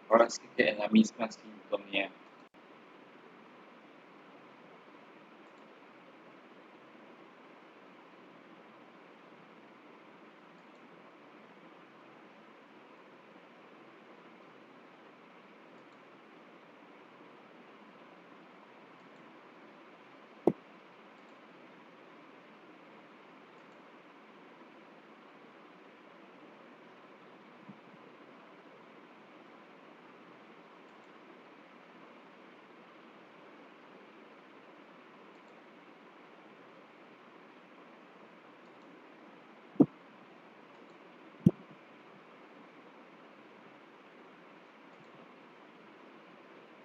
ahora sí que en la misma sintonía.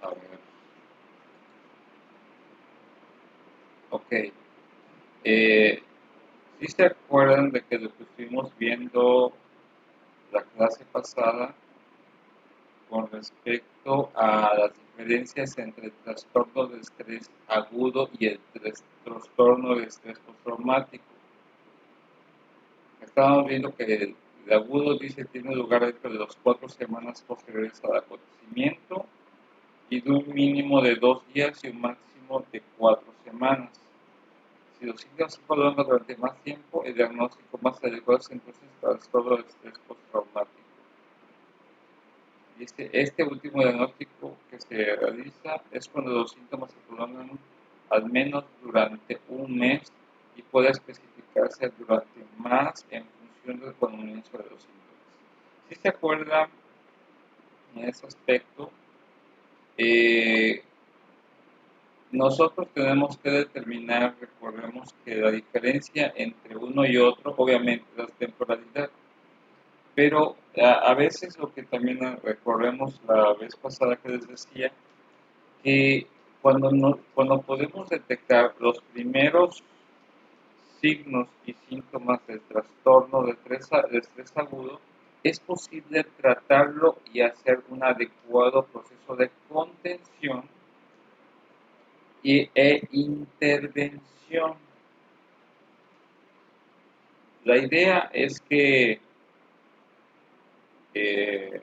A ver, ok. ¿Sí se acuerdan de que lo que estuvimos viendo la clase pasada con respecto a las diferencias entre el trastorno de estrés agudo y el trastorno de estrés postraumático? Estábamos viendo que el agudo dice tiene lugar dentro de las 4 semanas posteriores al acontecimiento y de un mínimo de 2 días y un máximo de 4 semanas. Si los síntomas se prolongan durante más tiempo, el diagnóstico más adecuado es entonces trastorno de estrés postraumático. Este último diagnóstico que se realiza es cuando los síntomas se prolongan al menos durante un mes y puede especificarse durante más en función del comienzo de los síntomas. Si se acuerdan en ese aspecto, eh, nosotros tenemos que determinar, recordemos que la diferencia entre uno y otro, obviamente, es la temporalidad. Pero a veces lo que también recordemos la vez pasada que les decía, que cuando podemos detectar los primeros signos y síntomas del trastorno de estrés agudo, es posible tratarlo y hacer un adecuado proceso de contención e intervención. La idea es que eh,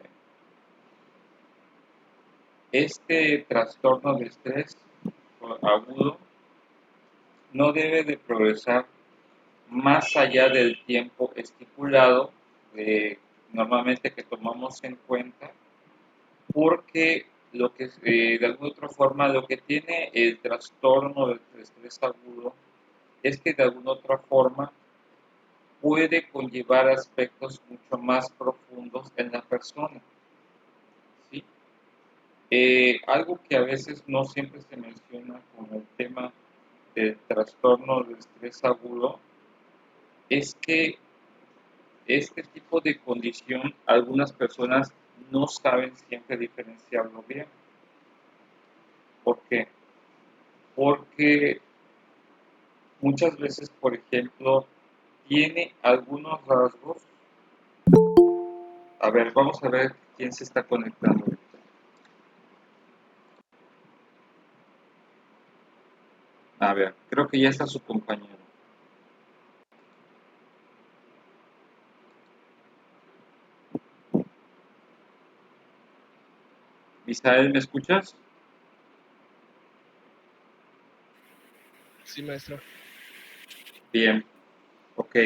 este trastorno de estrés agudo no debe de progresar más allá del tiempo estipulado normalmente que tomamos en cuenta, porque lo que de alguna otra forma lo que tiene el trastorno del estrés agudo es que de alguna otra forma puede conllevar aspectos mucho más profundos en la persona, ¿sí? Algo que a veces no siempre se menciona con el tema del trastorno de estrés agudo es que este tipo de condición algunas personas no saben siempre diferenciarlo bien. ¿Por qué? Porque muchas veces, por ejemplo, tiene algunos rasgos. A ver, vamos a ver quién se está conectando. A ver, creo que ya está su compañero. Misael, ¿me escuchas? Sí, maestro. Bien, ok.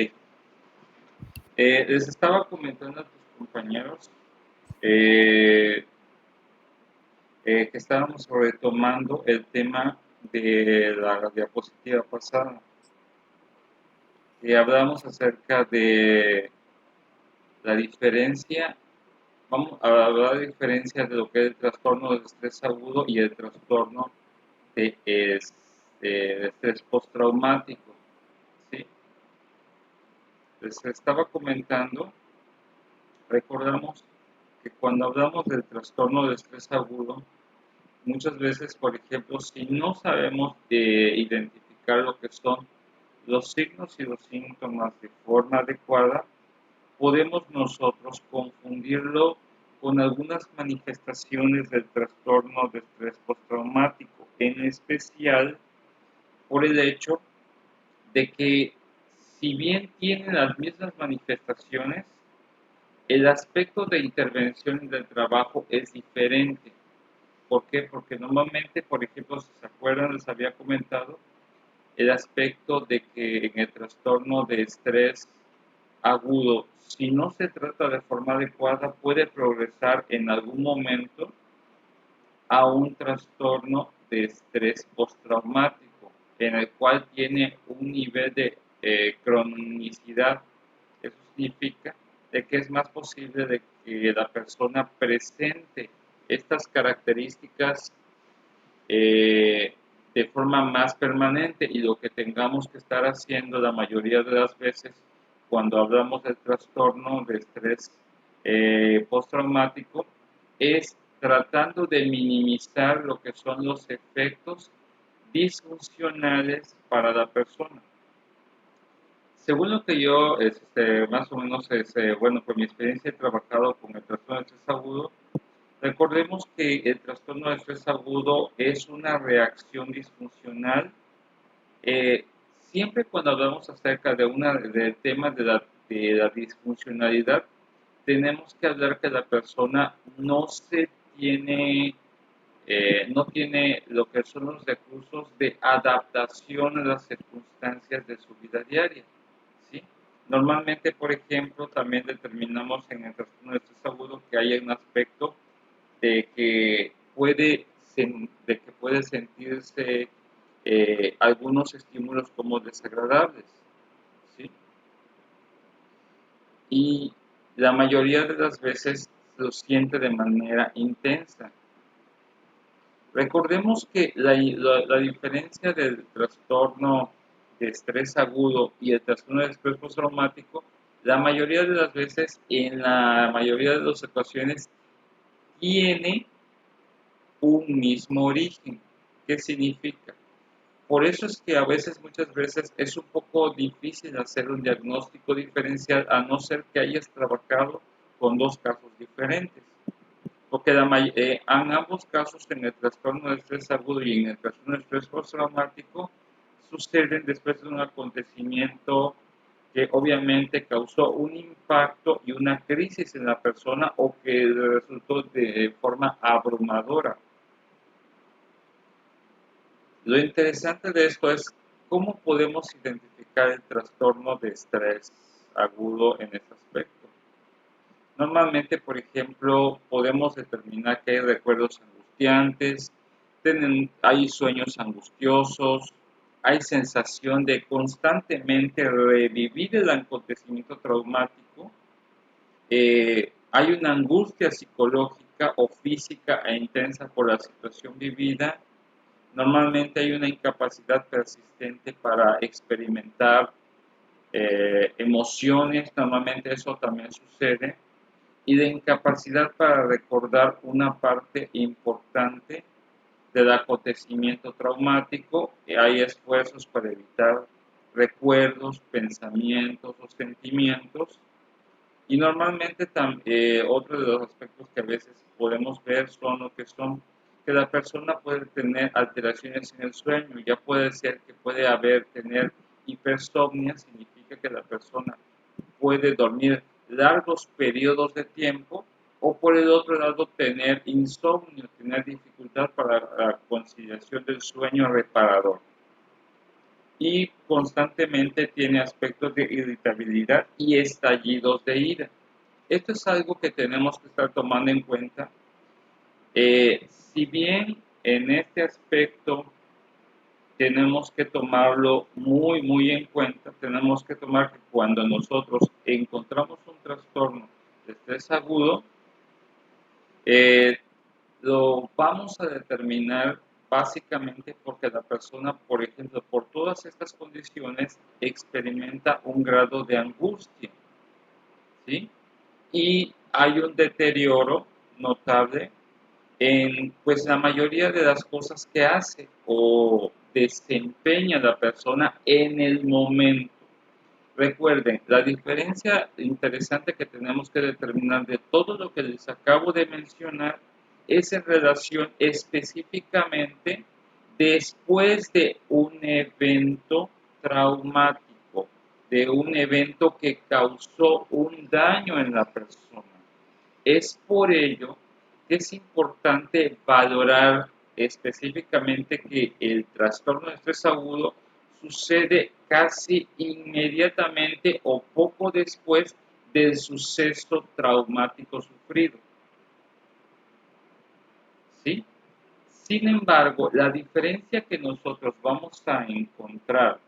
Les estaba comentando a tus compañeros eh, que estábamos retomando el tema de la diapositiva pasada. Y hablamos acerca de la diferencia, vamos a hablar de diferencia de lo que es el trastorno de estrés agudo y el trastorno de estrés postraumático. ¿Sí? Les estaba comentando, recordamos que cuando hablamos del trastorno de estrés agudo, muchas veces, por ejemplo, si no sabemos identificar lo que son los signos y los síntomas de forma adecuada, podemos nosotros confundirlo con algunas manifestaciones del trastorno de estrés postraumático, en especial por el hecho de que si bien tienen las mismas manifestaciones, El aspecto de intervención del trabajo es diferente. ¿Por qué? Porque normalmente, por ejemplo, si se acuerdan, les había comentado el aspecto de que en el trastorno de estrés agudo, si no se trata de forma adecuada, puede progresar en algún momento a un trastorno de estrés postraumático, en el cual tiene un nivel de cronicidad. Eso significa de que es más posible de que la persona presente estas características de forma más permanente, y lo que tengamos que estar haciendo la mayoría de las veces cuando hablamos del trastorno de estrés postraumático es tratando de minimizar lo que son los efectos disfuncionales para la persona. Según lo que yo, más o menos, bueno, por mi experiencia he trabajado con el trastorno de estrés agudo. Recordemos que el trastorno de estrés agudo es una reacción disfuncional. eh, Siempre cuando hablamos acerca del tema de la disfuncionalidad, tenemos que hablar que la persona no tiene lo que son los recursos de adaptación a las circunstancias de su vida diaria, ¿sí? Normalmente, por ejemplo, también determinamos en el trastorno de estrés agudo que hay un aspecto de que puede sentirse algunos estímulos como desagradables, ¿sí? Y la mayoría de las veces lo siente de manera intensa. Recordemos que la diferencia del trastorno de estrés agudo y el trastorno de estrés postraumático, la mayoría de las veces, en la mayoría de las ocasiones, tiene un mismo origen. ¿Qué significa? Por eso es que a veces, muchas veces, es un poco difícil hacer un diagnóstico diferencial a no ser que hayas trabajado con dos casos diferentes. Porque en ambos casos, en el trastorno de estrés agudo y en el trastorno de estrés postraumático, suceden después de un acontecimiento que obviamente causó un impacto y una crisis en la persona o que resultó de forma abrumadora. Lo interesante de esto es cómo podemos identificar el trastorno de estrés agudo en este aspecto. Normalmente, por ejemplo, podemos determinar que hay recuerdos angustiantes, hay sueños angustiosos, hay sensación de constantemente revivir el acontecimiento traumático, hay una angustia psicológica o física e intensa por la situación vivida. Normalmente hay una incapacidad persistente para experimentar emociones, normalmente eso también sucede, y de incapacidad para recordar una parte importante del acontecimiento traumático. Hay esfuerzos para evitar recuerdos, pensamientos o sentimientos. Y normalmente otro de los aspectos que a veces podemos ver son lo que son que la persona puede tener alteraciones en el sueño. Ya puede ser que puede tener hipersomnia, significa que la persona puede dormir largos periodos de tiempo, o por el otro lado tener insomnio, tener dificultad para la conciliación del sueño reparador. Y constantemente tiene aspectos de irritabilidad y estallidos de ira. Esto es algo que tenemos que estar tomando en cuenta. Si bien en este aspecto tenemos que tomarlo muy, muy en cuenta, tenemos que tomar que cuando nosotros encontramos un trastorno de estrés agudo, eh, lo vamos a determinar básicamente porque la persona, por ejemplo, por todas estas condiciones, experimenta un grado de angustia, ¿sí? Y hay un deterioro notable en pues la mayoría de las cosas que hace o desempeña la persona en el momento. Recuerden, la diferencia interesante que tenemos que determinar de todo lo que les acabo de mencionar es en relación específicamente después de un evento traumático, de un evento que causó un daño en la persona. Es por ello que es importante valorar específicamente que el trastorno de estrés agudo sucede casi inmediatamente o poco después del suceso traumático sufrido. ¿Sí? Sin embargo, la diferencia que nosotros vamos a encontrar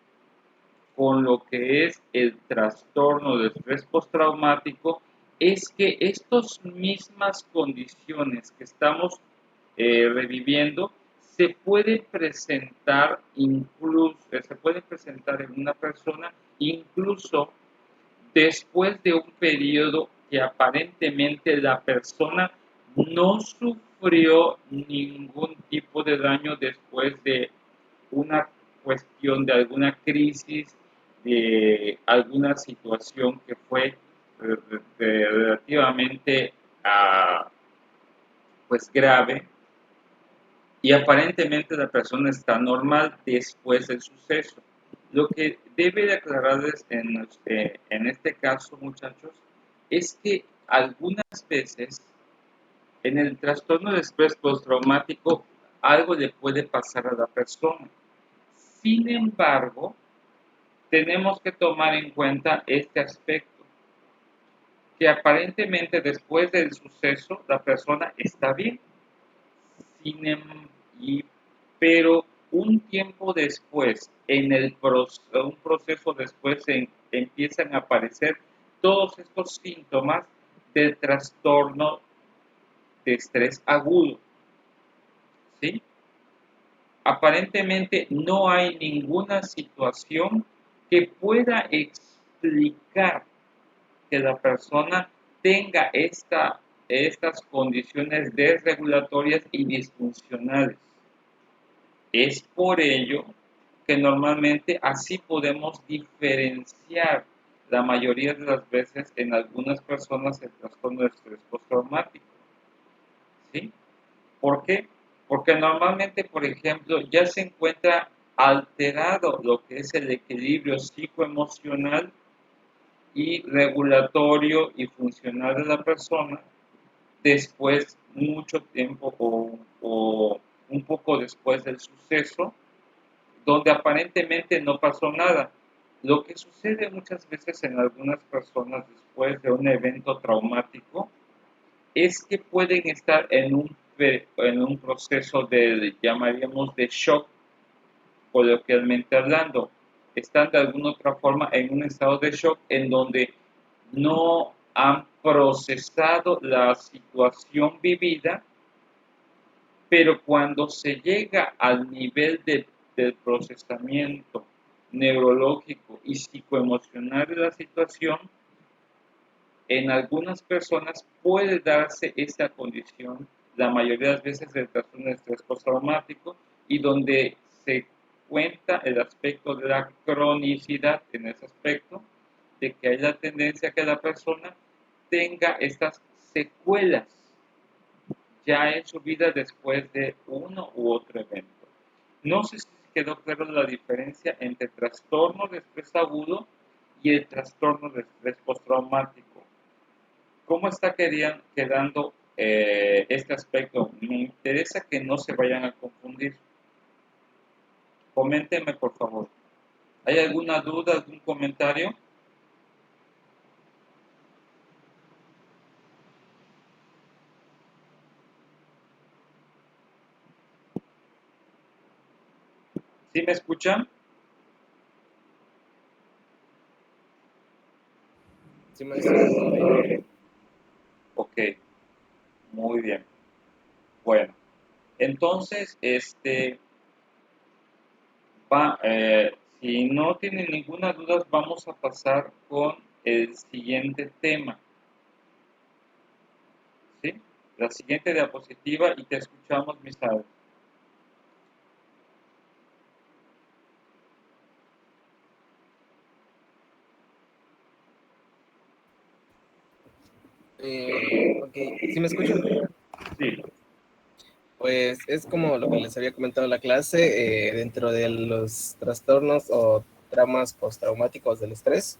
con lo que es el trastorno de estrés postraumático es que estas mismas condiciones que estamos reviviendo se puede presentar incluso, se puede presentar en una persona incluso después de un periodo que aparentemente la persona no sufrió ningún tipo de daño después de una cuestión de alguna crisis, de alguna situación que fue relativamente pues grave, y aparentemente la persona está normal después del suceso. Lo que debe de aclararles en este caso, muchachos, es que algunas veces en el trastorno de estrés postraumático algo le puede pasar a la persona. Sin embargo, tenemos que tomar en cuenta este aspecto, que aparentemente después del suceso la persona está bien, sin em- y- pero un tiempo después, un proceso después, empiezan a aparecer todos estos síntomas del trastorno de estrés agudo, ¿sí? Aparentemente no hay ninguna situación que pueda explicar que la persona tenga estas condiciones desregulatorias y disfuncionales. Es por ello que normalmente así podemos diferenciar la mayoría de las veces en algunas personas el trastorno de estrés postraumático. ¿Sí? ¿Por qué? Porque normalmente, por ejemplo, ya se encuentra alterado lo que es el equilibrio psicoemocional y regulatorio y funcional de la persona después, mucho tiempo o un poco después del suceso, donde aparentemente no pasó nada. Lo que sucede muchas veces en algunas personas después de un evento traumático es que pueden estar en un proceso llamaríamos, de shock, coloquialmente hablando. Están de alguna otra forma en un estado de shock en donde no han procesado la situación vivida, pero cuando se llega al nivel del procesamiento neurológico y psicoemocional de la situación, en algunas personas puede darse esta condición, la mayoría de las veces del trastorno de estrés postraumático, y donde se cuenta el aspecto de la cronicidad en ese aspecto, de que hay la tendencia a que la persona tenga estas secuelas ya en su vida después de uno u otro evento. No sé si quedó claro la diferencia entre trastorno de estrés agudo y el trastorno de estrés postraumático. ¿Cómo está quedando este aspecto? Me interesa que no se vayan a confundir. Coméntenme, por favor. ¿Hay alguna duda, algún comentario? ¿Sí me escuchan? Sí, maestro, todo bien. Ok, muy bien. Bueno, entonces, si no tienen ninguna duda, vamos a pasar con el siguiente tema, ¿sí? La siguiente diapositiva y te escuchamos, Misael. Ok, ¿sí me escuchan? Sí, Pues es como lo que les había comentado en la clase, dentro de los trastornos o traumas postraumáticos del estrés.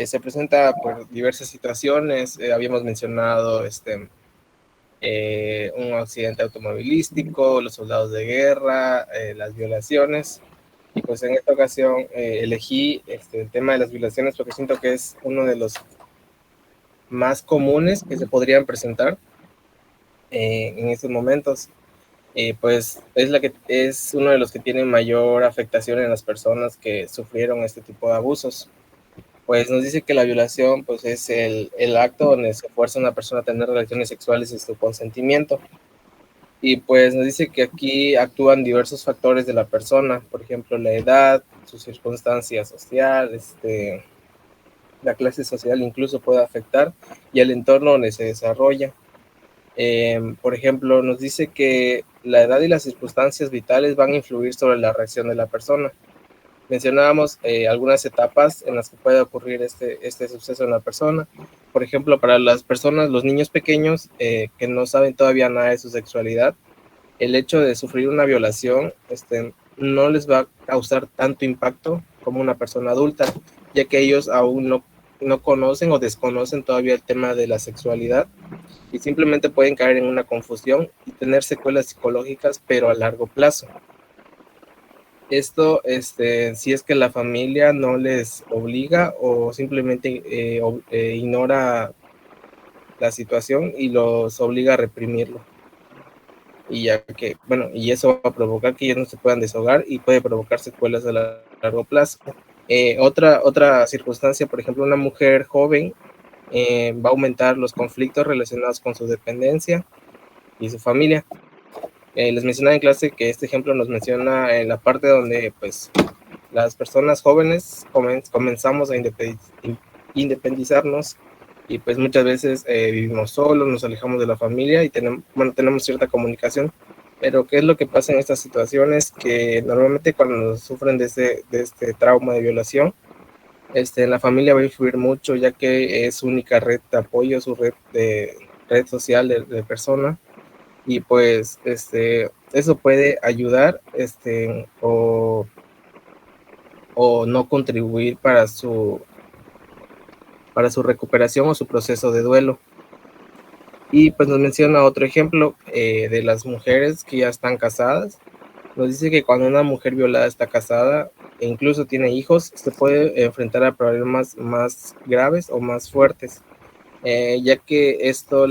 Se presenta por diversas situaciones. Habíamos mencionado un accidente automovilístico, los soldados de guerra, las violaciones. Y pues en esta ocasión elegí el tema de las violaciones porque siento que es uno de los más comunes que se podrían presentar en estos momentos. Pues es uno de los que tiene mayor afectación en las personas que sufrieron este tipo de abusos. Pues nos dice que la violación pues es el acto donde se fuerza a una persona a tener relaciones sexuales sin su consentimiento. Y pues nos dice que aquí actúan diversos factores de la persona, por ejemplo, la edad, su circunstancia social, la clase social incluso puede afectar y el entorno donde se desarrolla. Por ejemplo, nos dice que la edad y las circunstancias vitales van a influir sobre la reacción de la persona. Mencionábamos algunas etapas en las que puede ocurrir este suceso en la persona. Por ejemplo, para las personas, los niños pequeños que no saben todavía nada de su sexualidad, el hecho de sufrir una violación no les va a causar tanto impacto como una persona adulta, ya que ellos aún no conocen o desconocen todavía el tema de la sexualidad y simplemente pueden caer en una confusión y tener secuelas psicológicas, pero a largo plazo. Esto, si es que la familia no les obliga o simplemente ignora la situación y los obliga a reprimirlo. Y ya que, bueno, y eso va a provocar que ellos no se puedan desahogar y puede provocar secuelas a largo plazo. Otra circunstancia, por ejemplo, una mujer joven va a aumentar los conflictos relacionados con su dependencia y su familia. Les mencionaba en clase que este ejemplo nos menciona en la parte donde pues las personas jóvenes comenzamos a independizarnos y pues muchas veces vivimos solos, nos alejamos de la familia y tenemos cierta comunicación. Pero ¿qué es lo que pasa en estas situaciones? Que normalmente cuando sufren de este trauma de violación, la familia va a influir mucho, ya que es su única red de apoyo, su red social de persona. Y pues eso puede ayudar o no contribuir para su recuperación o su proceso de duelo. Y pues nos menciona otro ejemplo de las mujeres que ya están casadas. Nos dice que cuando una mujer violada está casada e incluso tiene hijos, se puede enfrentar a problemas más graves o más fuertes, ya que esto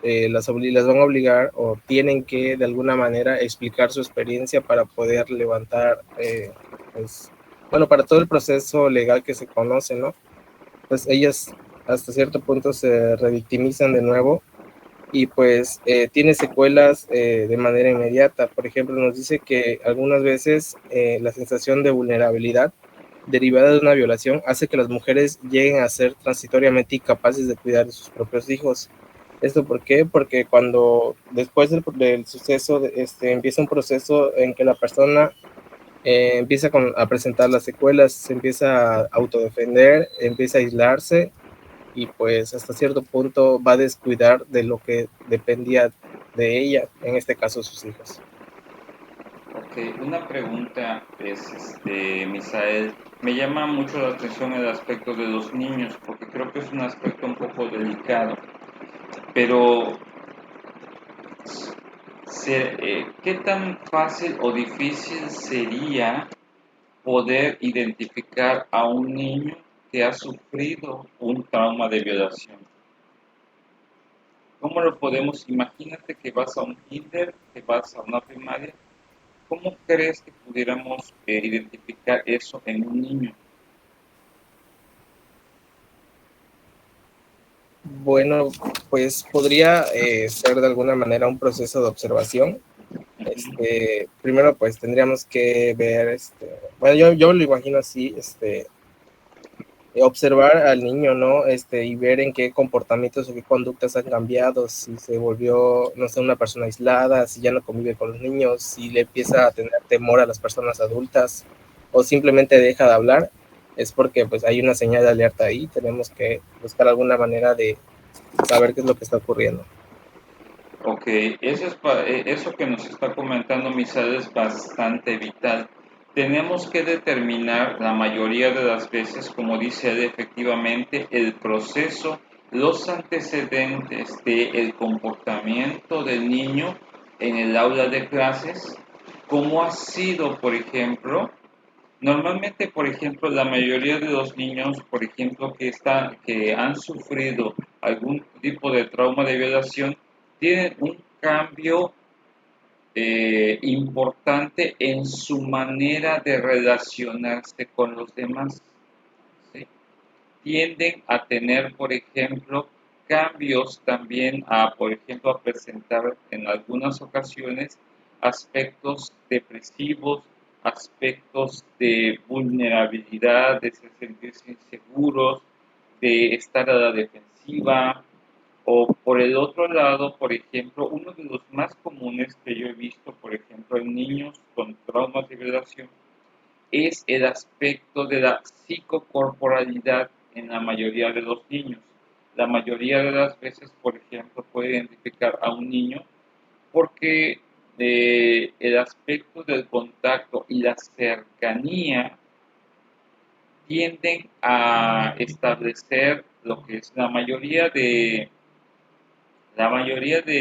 las van a obligar o tienen que de alguna manera explicar su experiencia para poder levantar, pues, bueno, para todo el proceso legal que se conoce, ¿no? Pues ellas hasta cierto punto se revictimizan de nuevo y pues tiene secuelas de manera inmediata. Por ejemplo, nos dice que algunas veces la sensación de vulnerabilidad derivada de una violación hace que las mujeres lleguen a ser transitoriamente incapaces de cuidar de sus propios hijos. ¿Esto por qué? Porque cuando después del suceso empieza un proceso en que la persona empieza a presentar las secuelas, se empieza a autodefender, empieza a aislarse y pues hasta cierto punto va a descuidar de lo que dependía de ella, en este caso sus hijos. Ok, una pregunta es, Misael, me llama mucho la atención el aspecto de los niños, porque creo que es un aspecto un poco delicado, pero ¿qué tan fácil o difícil sería poder identificar a un niño que ha sufrido un trauma de violación? ¿Cómo lo podemos? Imagínate que vas a un kinder, que vas a una primaria. ¿Cómo crees que pudiéramos identificar eso en un niño? Bueno, pues podría ser de alguna manera un proceso de observación. Primero, pues tendríamos que ver, bueno, yo lo imagino así, observar al niño, ¿no? Y ver en qué comportamientos o qué conductas han cambiado, si se volvió, no sé, una persona aislada, si ya no convive con los niños, si le empieza a tener temor a las personas adultas o simplemente deja de hablar, es porque pues hay una señal de alerta ahí, tenemos que buscar alguna manera de saber qué es lo que está ocurriendo. Ok, eso que nos está comentando Misael es bastante vital, tenemos que determinar la mayoría de las veces, como dice él, efectivamente, el proceso, los antecedentes del comportamiento del niño en el aula de clases, cómo ha sido, por ejemplo, normalmente, por ejemplo, la mayoría de los niños, por ejemplo, que han sufrido algún tipo de trauma de violación, tienen un cambio importante en su manera de relacionarse con los demás. ¿Sí? Tienden a tener, por ejemplo, cambios también por ejemplo, a presentar en algunas ocasiones aspectos depresivos, aspectos de vulnerabilidad, de sentirse inseguros, de estar a la defensiva, o por el otro lado, por ejemplo, uno de los más comunes que yo he visto, por ejemplo, en niños con traumas de violación, es el aspecto de la psicocorporalidad en la mayoría de los niños. La mayoría de las veces, por ejemplo, puede identificar a un niño porque el aspecto del contacto y la cercanía tienden a establecer lo que es la mayoría de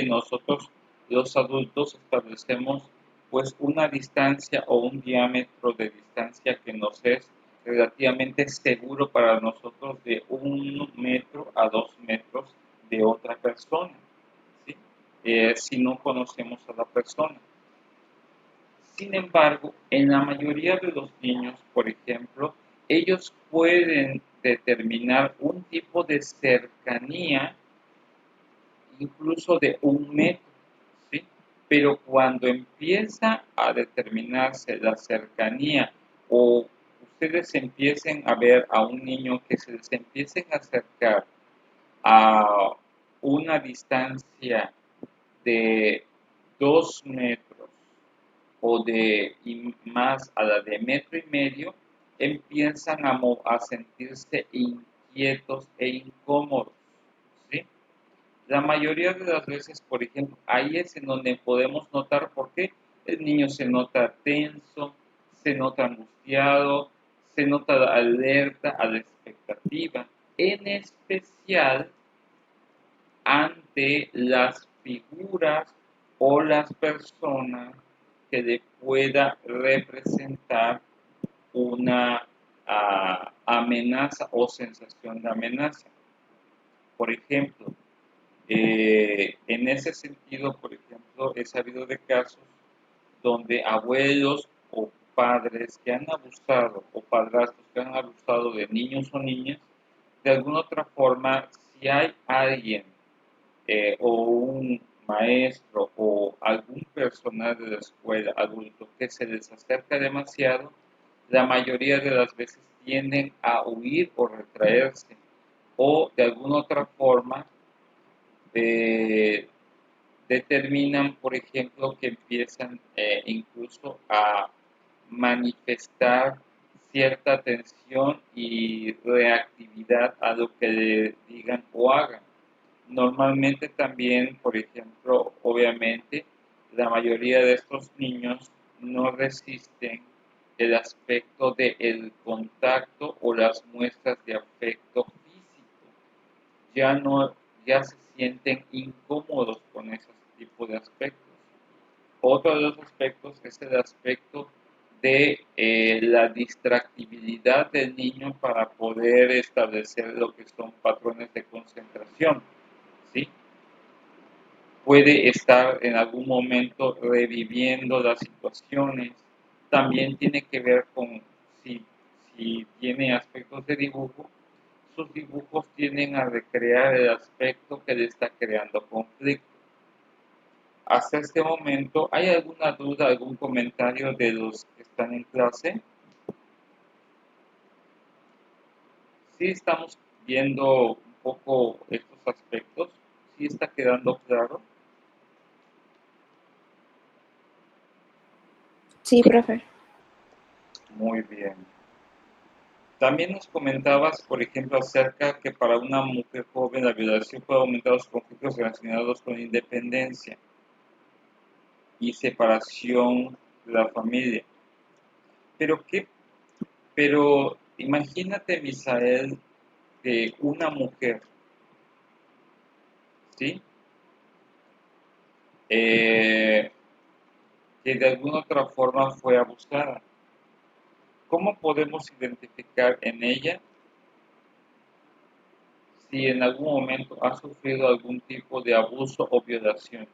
nosotros, los adultos, establecemos pues una distancia o un diámetro de distancia que nos es relativamente seguro para nosotros de 1 metro a 2 metros de otra persona, ¿sí? Si no conocemos a la persona. Sin embargo, en la mayoría de los niños, por ejemplo, ellos pueden determinar un tipo de cercanía incluso de 1 metro, ¿sí? Pero cuando empieza a determinarse la cercanía o ustedes empiecen a ver a un niño que se les empiecen a acercar a una distancia de 2 metros o de más a la de metro y medio, empiezan a sentirse inquietos e incómodos, ¿sí? La mayoría de las veces, por ejemplo, ahí es en donde podemos notar por qué el niño se nota tenso, se nota angustiado, se nota alerta a la expectativa, en especial ante las figuras o las personas que le pueda representar una amenaza o sensación de amenaza. Por ejemplo, en ese sentido, por ejemplo, he sabido de casos donde abuelos o padres que han abusado o padrastros que han abusado de niños o niñas, de alguna otra forma, si hay alguien o un maestro o algún personal de la escuela adulto que se les acerca demasiado, la mayoría de las veces tienden a huir o retraerse o de alguna otra forma eh, determinan, por ejemplo, que empiezan incluso a manifestar cierta tensión y reactividad a lo que le digan o hagan. Normalmente también, por ejemplo, obviamente, la mayoría de estos niños no resisten el aspecto del contacto o las muestras de afecto físico. Ya no, ya se sienten incómodos con ese tipo de aspectos. Otro de los aspectos es el aspecto de la distractibilidad del niño para poder establecer lo que son patrones de concentración, ¿sí? Puede estar en algún momento reviviendo las situaciones. También tiene que ver con si tiene aspectos de dibujo, sus dibujos tienden a recrear el aspecto que le está creando conflicto. Hasta este momento, ¿hay alguna duda, algún comentario de los que están en clase? Sí estamos viendo un poco estos aspectos, sí está quedando claro. Sí, profe. Muy bien. También nos comentabas, por ejemplo, acerca que para una mujer joven la violación puede aumentar los conflictos relacionados con independencia y separación de la familia. Pero qué, pero imagínate, Misael, que una mujer, ¿sí? Eh, que de alguna otra forma fue abusada. ¿Cómo podemos identificar en ella si en algún momento ha sufrido algún tipo de abuso o violación?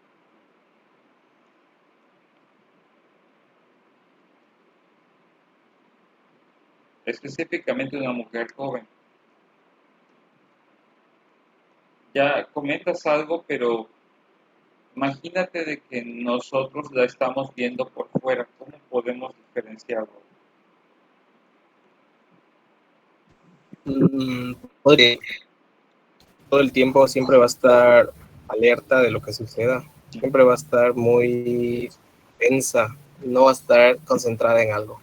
Específicamente una mujer joven. Ya comentas algo, pero imagínate de que nosotros la estamos viendo por fuera. ¿Cómo podemos diferenciarlo? Mm, Podría, todo el tiempo siempre va a estar alerta de lo que suceda, siempre va a estar muy tensa, no va a estar concentrada en algo.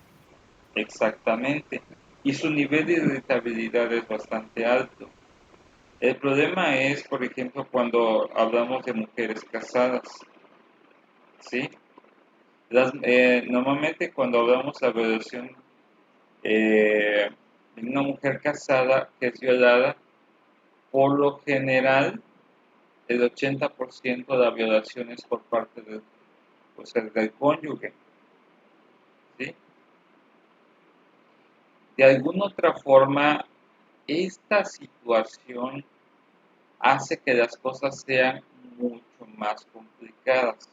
Exactamente. Y su nivel de irritabilidad es bastante alto. El problema es, por ejemplo, cuando hablamos de mujeres casadas, ¿sí? Normalmente cuando hablamos de violación de una mujer casada que es violada, por lo general el 80% de la violación es por parte del, pues, del cónyuge, ¿sí? De alguna otra forma, esta situación hace que las cosas sean mucho más complicadas.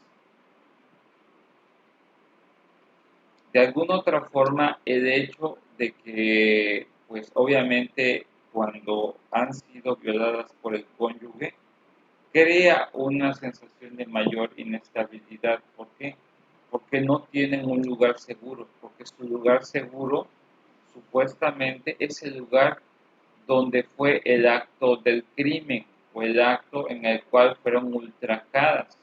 De alguna otra forma, el hecho de que, pues obviamente, cuando han sido violadas por el cónyuge, crea una sensación de mayor inestabilidad. ¿Por qué? Porque no tienen un lugar seguro, porque su lugar seguro supuestamente es el lugar donde fue el acto del crimen o el acto en el cual fueron ultrajadas.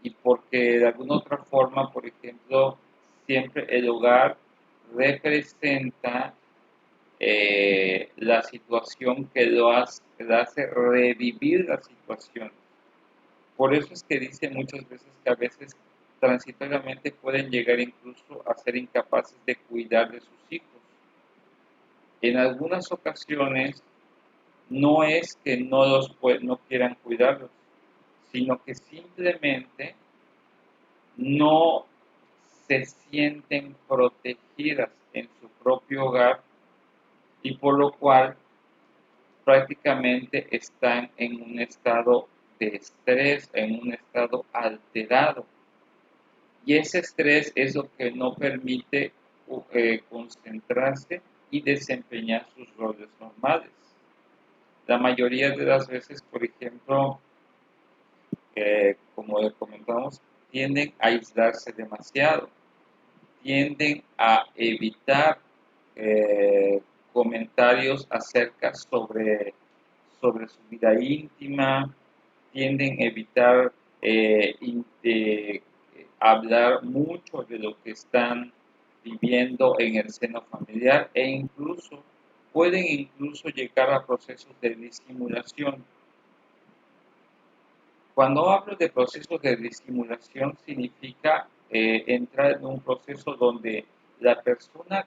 Y porque de alguna otra forma, por ejemplo, siempre el hogar representa la situación que lo hace revivir la situación. Por eso es que dice muchas veces que a veces transitoriamente pueden llegar incluso a ser incapaces de cuidar de sus hijos. En algunas ocasiones no es que no quieran cuidarlos, sino que simplemente no se sienten protegidas en su propio hogar y por lo cual prácticamente están en un estado de estrés, en un estado alterado. Y ese estrés es lo que no permite concentrarse y desempeñar sus roles normales. La mayoría de las veces, por ejemplo, como le comentamos, tienden a aislarse demasiado, tienden a evitar eh, comentarios acerca sobre su vida íntima, tienden a evitar hablar mucho de lo que están viviendo en el seno familiar e incluso pueden incluso llegar a procesos de disimulación. Cuando hablo de procesos de disimulación significa entrar en un proceso donde la persona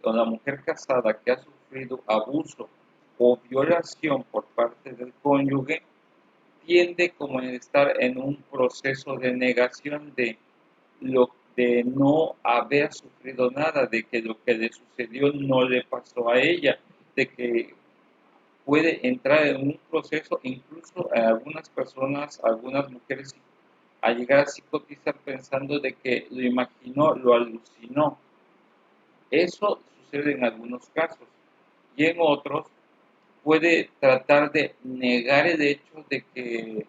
o la mujer casada que ha sufrido abuso o violación por parte del cónyuge tiende como a estar en un proceso de negación de no haber sufrido nada, de que lo que le sucedió no le pasó a ella, de que puede entrar en un proceso, incluso a algunas personas, algunas mujeres, a llegar a psicotizar pensando de que lo imaginó, lo alucinó. Eso sucede en algunos casos y en otros puede tratar de negar el hecho de que,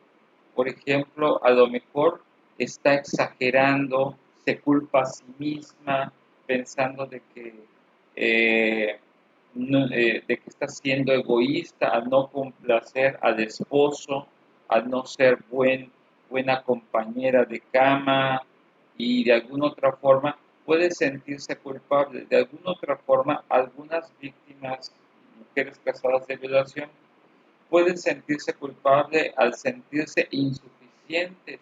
por ejemplo, a lo mejor está exagerando, se culpa a sí misma, pensando de que, de que está siendo egoísta al no complacer al esposo, al no ser buena compañera de cama y de alguna otra forma puede sentirse culpable. De alguna otra forma, algunas víctimas, mujeres casadas de violación, pueden sentirse culpables al sentirse insuficientes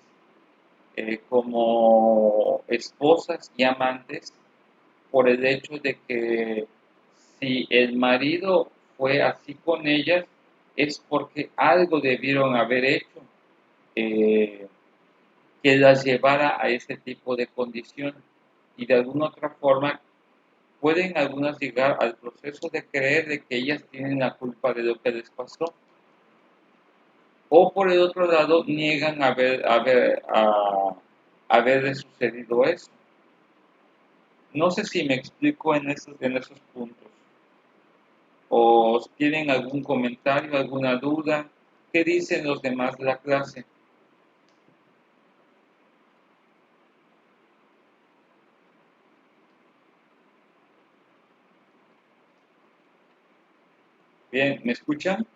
como esposas y amantes por el hecho de que si el marido fue así con ellas, es porque algo debieron haber hecho eh, que las llevara a ese tipo de condición. Y de alguna otra forma pueden algunas llegar al proceso de creer de que ellas tienen la culpa de lo que les pasó. O por el otro lado, niegan haberle sucedido eso. No sé si me explico en esos puntos. ¿O tienen algún comentario, alguna duda? ¿Qué dicen los demás de la clase? Bien, ¿me escuchan?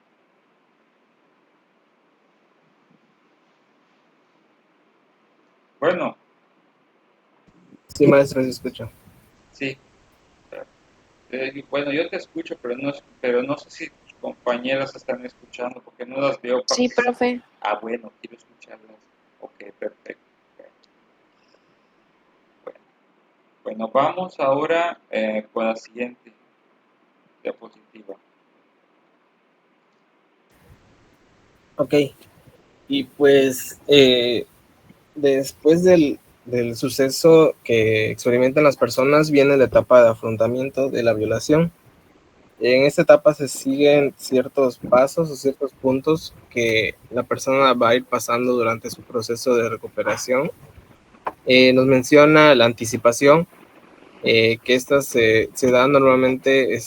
Bueno, Sí, maestro, se escucha. sí. Bueno, yo te escucho, pero no sé si tus compañeras están escuchando porque no las veo Sí, participar. profe. Ah, bueno, quiero escucharlas. Ok, perfecto. Bueno, bueno, vamos ahora con la siguiente diapositiva. Ok, y pues después del suceso que experimentan las personas viene la etapa de afrontamiento de la violación. En esta etapa se siguen ciertos pasos o ciertos puntos que la persona va a ir pasando durante su proceso de recuperación. Nos menciona la anticipación, que esta se da normalmente,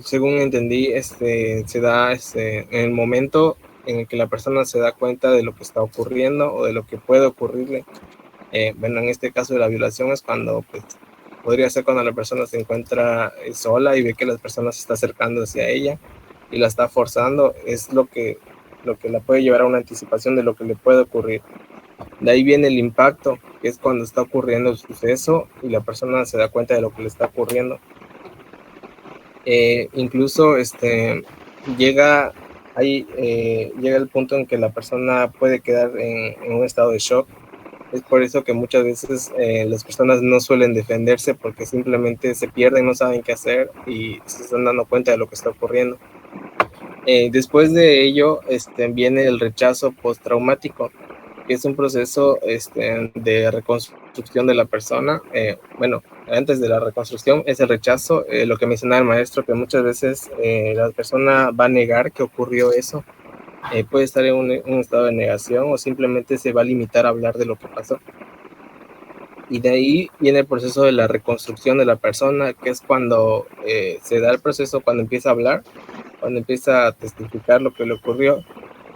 según entendí, se da en el momento en el que la persona se da cuenta de lo que está ocurriendo o de lo que puede ocurrirle. Bueno, en este caso de la violación es cuando, pues, podría ser cuando la persona se encuentra sola y ve que la persona se está acercando hacia ella y la está forzando, es lo que la puede llevar a una anticipación de lo que le puede ocurrir. De ahí viene el impacto, que es cuando está ocurriendo el suceso y la persona se da cuenta de lo que le está ocurriendo. Incluso llega, llega el punto en que la persona puede quedar en un estado de shock. Es por eso que muchas veces las personas no suelen defenderse porque simplemente se pierden, no saben qué hacer y se están dando cuenta de lo que está ocurriendo. Después de ello viene el rechazo postraumático, que es un proceso de reconstrucción de la persona. Bueno, antes de la reconstrucción es el rechazo, lo que mencionaba el maestro, que muchas veces la persona va a negar que ocurrió eso. Puede estar en un estado de negación o simplemente se va a limitar a hablar de lo que pasó. Y de ahí viene el proceso de la reconstrucción de la persona, que es cuando se da el proceso, cuando empieza a hablar, cuando empieza a testificar lo que le ocurrió.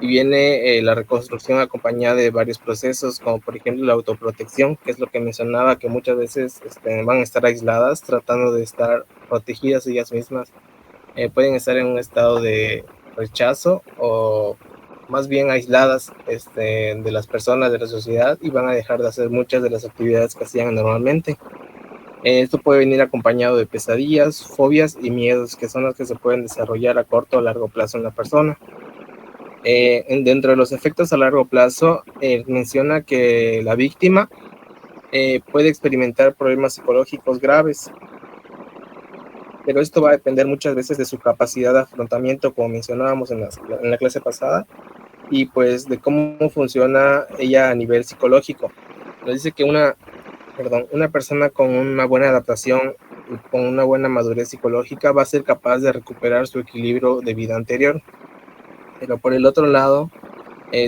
Y viene la reconstrucción acompañada de varios procesos, como por ejemplo la autoprotección, que es lo que mencionaba, que muchas veces van a estar aisladas, tratando de estar protegidas ellas mismas. Pueden estar en un estado de rechazo o más bien aisladas de las personas, de la sociedad, y van a dejar de hacer muchas de las actividades que hacían normalmente. Esto puede venir acompañado de pesadillas, fobias y miedos, que son los que se pueden desarrollar a corto o largo plazo en la persona. Dentro de los efectos a largo plazo, menciona que la víctima puede experimentar problemas psicológicos graves, pero esto va a depender muchas veces de su capacidad de afrontamiento, como mencionábamos en la clase pasada, y pues de cómo funciona ella a nivel psicológico. Nos dice que una persona con una buena adaptación y con una buena madurez psicológica va a ser capaz de recuperar su equilibrio de vida anterior. Pero por el otro lado,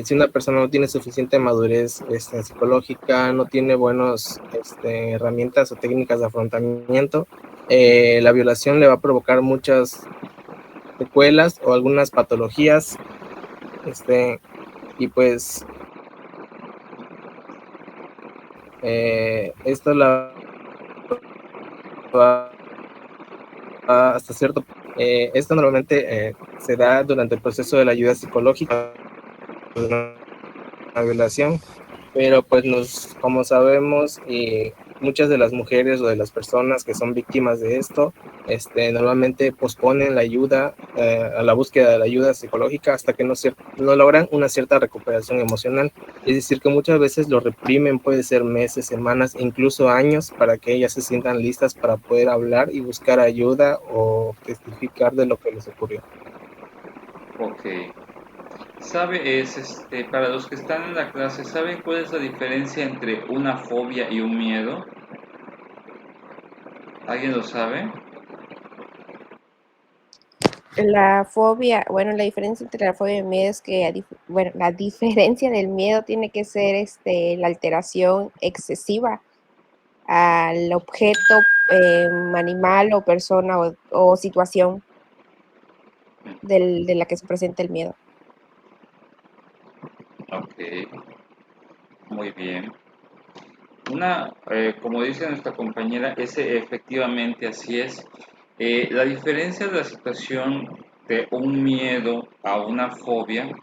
si una persona no tiene suficiente madurez psicológica, no tiene buenas herramientas o técnicas de afrontamiento, la violación le va a provocar muchas secuelas o algunas patologías, y pues esto la va hasta cierto punto. Esto normalmente se da durante el proceso de la ayuda psicológica de una violación, pero pues como sabemos, muchas de las mujeres o de las personas que son víctimas de esto, normalmente posponen la ayuda, a la búsqueda de la ayuda psicológica hasta que no logran una cierta recuperación emocional. Es decir, que muchas veces lo reprimen, puede ser meses, semanas, incluso años, para que ellas se sientan listas para poder hablar y buscar ayuda o testificar de lo que les ocurrió. Ok. Para los que están en la clase, ¿saben cuál es la diferencia entre una fobia y un miedo? ¿Alguien lo sabe? La fobia, bueno, la diferencia entre la fobia y el miedo es que, bueno, la diferencia del miedo tiene que ser la alteración excesiva al objeto, animal o persona o situación de la que se presenta el miedo. Ok, muy bien. Como dice nuestra compañera, ese efectivamente así es. La diferencia de la situación de un miedo a una fobia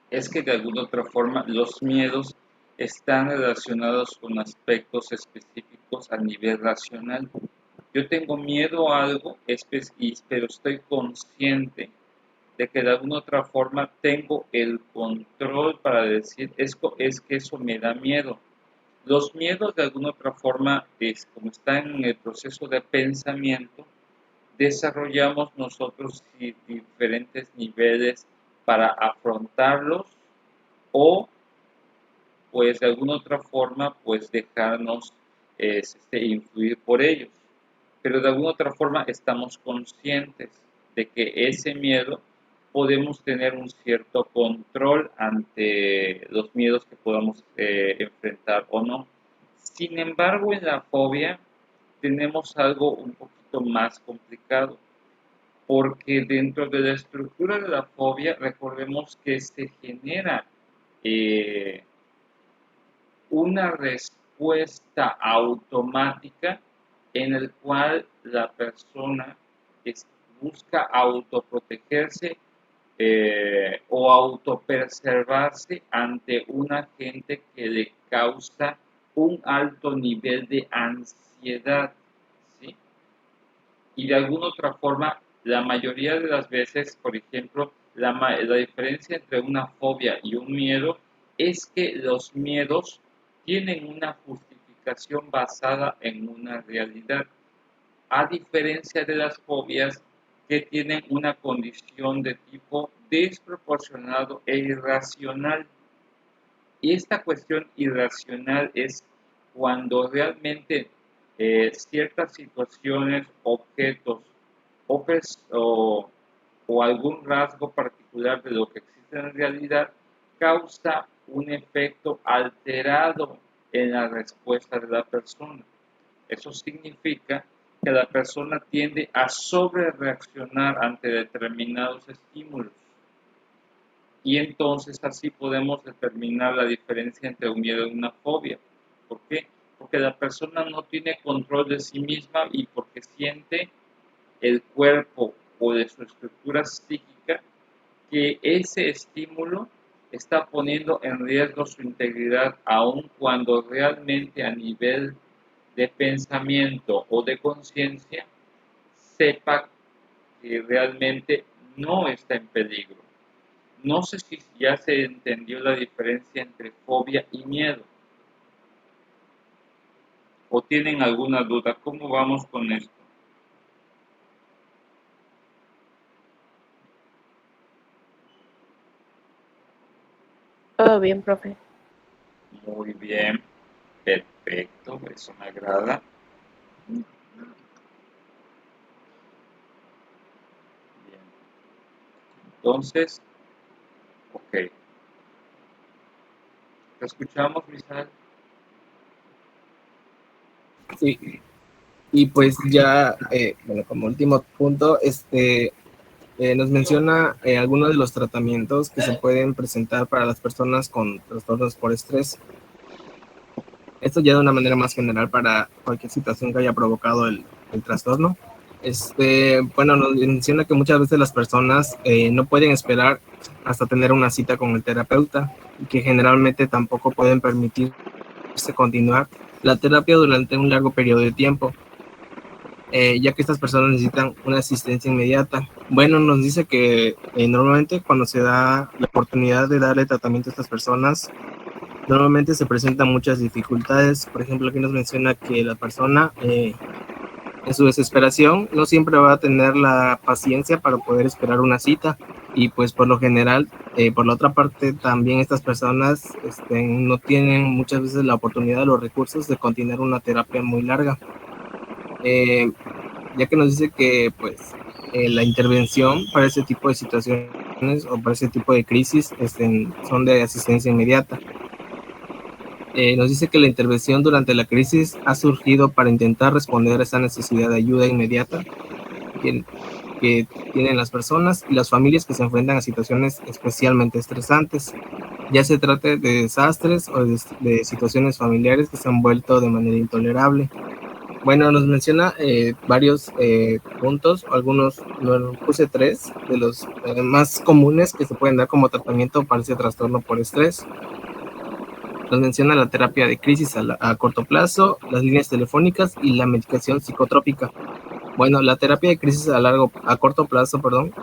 es que de alguna otra forma los miedos están relacionados con aspectos específicos a nivel racional. Yo tengo miedo a algo, pero estoy consciente de que de alguna otra forma tengo el control para decir, es que eso me da miedo. Los miedos de alguna otra forma, como están en el proceso de pensamiento, desarrollamos nosotros diferentes niveles para afrontarlos o pues de alguna otra forma pues dejarnos influir por ellos. Pero de alguna otra forma estamos conscientes de que ese miedo podemos tener un cierto control ante los miedos que podamos enfrentar o no. Sin embargo, en la fobia tenemos algo un poquito más complicado, porque dentro de la estructura de la fobia, recordemos que se genera eh, una respuesta automática en el cual la persona busca autoprotegerse o autopreservarse ante un agente que le causa un alto nivel de ansiedad, ¿sí? Y de alguna otra forma, la mayoría de las veces, por ejemplo, la diferencia entre una fobia y un miedo es que los miedos tienen una justificación basada en una realidad, a diferencia de las fobias que tienen una condición de tipo desproporcionado e irracional. Y esta cuestión irracional es cuando realmente ciertas situaciones, objetos o algún rasgo particular de lo que existe en realidad causa un efecto alterado en la respuesta de la persona. Eso significa que la persona tiende a sobrereaccionar ante determinados estímulos. Y entonces así podemos determinar la diferencia entre un miedo y una fobia. ¿Por qué? Porque la persona no tiene control de sí misma y porque siente el cuerpo o de su estructura psíquica que ese estímulo está poniendo en riesgo su integridad, aun cuando realmente a nivel de pensamiento o de conciencia sepa que realmente no está en peligro. No sé si ya se entendió la diferencia entre fobia y miedo. ¿O tienen alguna duda? ¿Cómo vamos con esto? Todo bien, profe. Muy bien. Perfecto. Eso me agrada. Bien. Entonces, ok. ¿Te escuchamos, Misael? Sí. Y pues ya, bueno, como último punto, nos menciona algunos de los tratamientos que se pueden presentar para las personas con trastornos por estrés. Esto ya de una manera más general para cualquier situación que haya provocado el trastorno. Bueno, nos menciona que muchas veces las personas no pueden esperar hasta tener una cita con el terapeuta y que generalmente tampoco pueden permitirse continuar la terapia durante un largo periodo de tiempo, ya que estas personas necesitan una asistencia inmediata. Bueno, nos dice que normalmente cuando se da la oportunidad de darle tratamiento a estas personas, normalmente se presentan muchas dificultades. Por ejemplo, aquí nos menciona que la persona en su desesperación no siempre va a tener la paciencia para poder esperar una cita, y pues por lo general, por la otra parte, también estas personas no tienen muchas veces la oportunidad, los recursos de continuar una terapia muy larga. Eh, ya que nos dice que pues la intervención para ese tipo de situaciones o para ese tipo de crisis son de asistencia inmediata. Nos dice que la intervención durante la crisis ha surgido para intentar responder a esa necesidad de ayuda inmediata que tienen las personas y las familias que se enfrentan a situaciones especialmente estresantes, ya se trate de desastres o de situaciones familiares que se han vuelto de manera intolerable. Bueno, nos menciona varios puntos, algunos, no, puse 3 de los más comunes que se pueden dar como tratamiento para ese trastorno por estrés. Nos menciona la terapia de crisis a corto plazo, las líneas telefónicas y la medicación psicotrópica. Bueno, la terapia de crisis a corto plazo, perdón,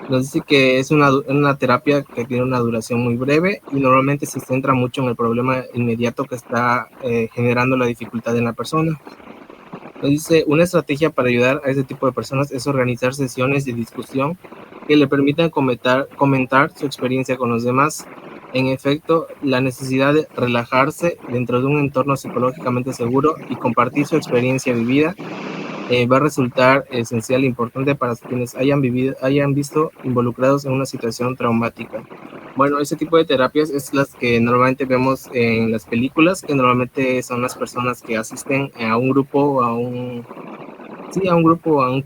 nos dice que es una terapia que tiene una duración muy breve y normalmente se centra mucho en el problema inmediato que está generando la dificultad en la persona. Nos dice, una estrategia para ayudar a ese tipo de personas es organizar sesiones de discusión que le permitan comentar su experiencia con los demás. En efecto, la necesidad de relajarse dentro de un entorno psicológicamente seguro y compartir su experiencia vivida va a resultar esencial e importante para quienes hayan visto involucrados en una situación traumática. Bueno, ese tipo de terapias es las que normalmente vemos en las películas, que normalmente son las personas que asisten a un grupo, a un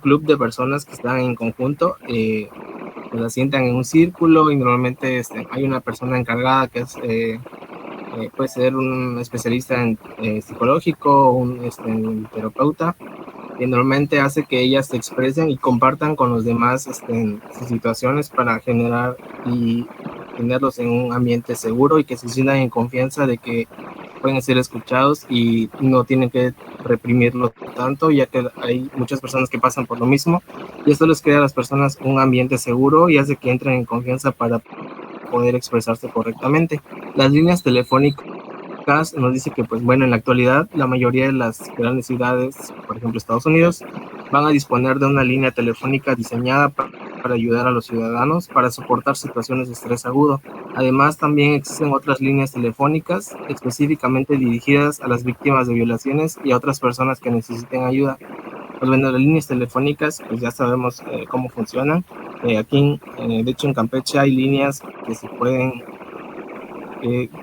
club de personas que están en conjunto, pues las sientan en un círculo y normalmente hay una persona encargada que es puede ser un especialista en psicológico, un terapeuta, que normalmente hace que ellas se expresen y compartan con los demás sus situaciones para generar y tenerlos en un ambiente seguro y que se sientan en confianza de que pueden ser escuchados y no tienen que reprimirlo tanto, ya que hay muchas personas que pasan por lo mismo, y esto les crea a las personas un ambiente seguro y hace que entren en confianza para poder expresarse correctamente. Las líneas telefónicas nos dice que, pues bueno, en la actualidad la mayoría de las grandes ciudades, por ejemplo Estados Unidos, van a disponer de una línea telefónica diseñada para ayudar a los ciudadanos para soportar situaciones de estrés agudo. Además, también existen otras líneas telefónicas específicamente dirigidas a las víctimas de violaciones y a otras personas que necesiten ayuda. Pues bueno, las líneas telefónicas, pues ya sabemos cómo funcionan. Aquí, de hecho, en Campeche hay líneas que se pueden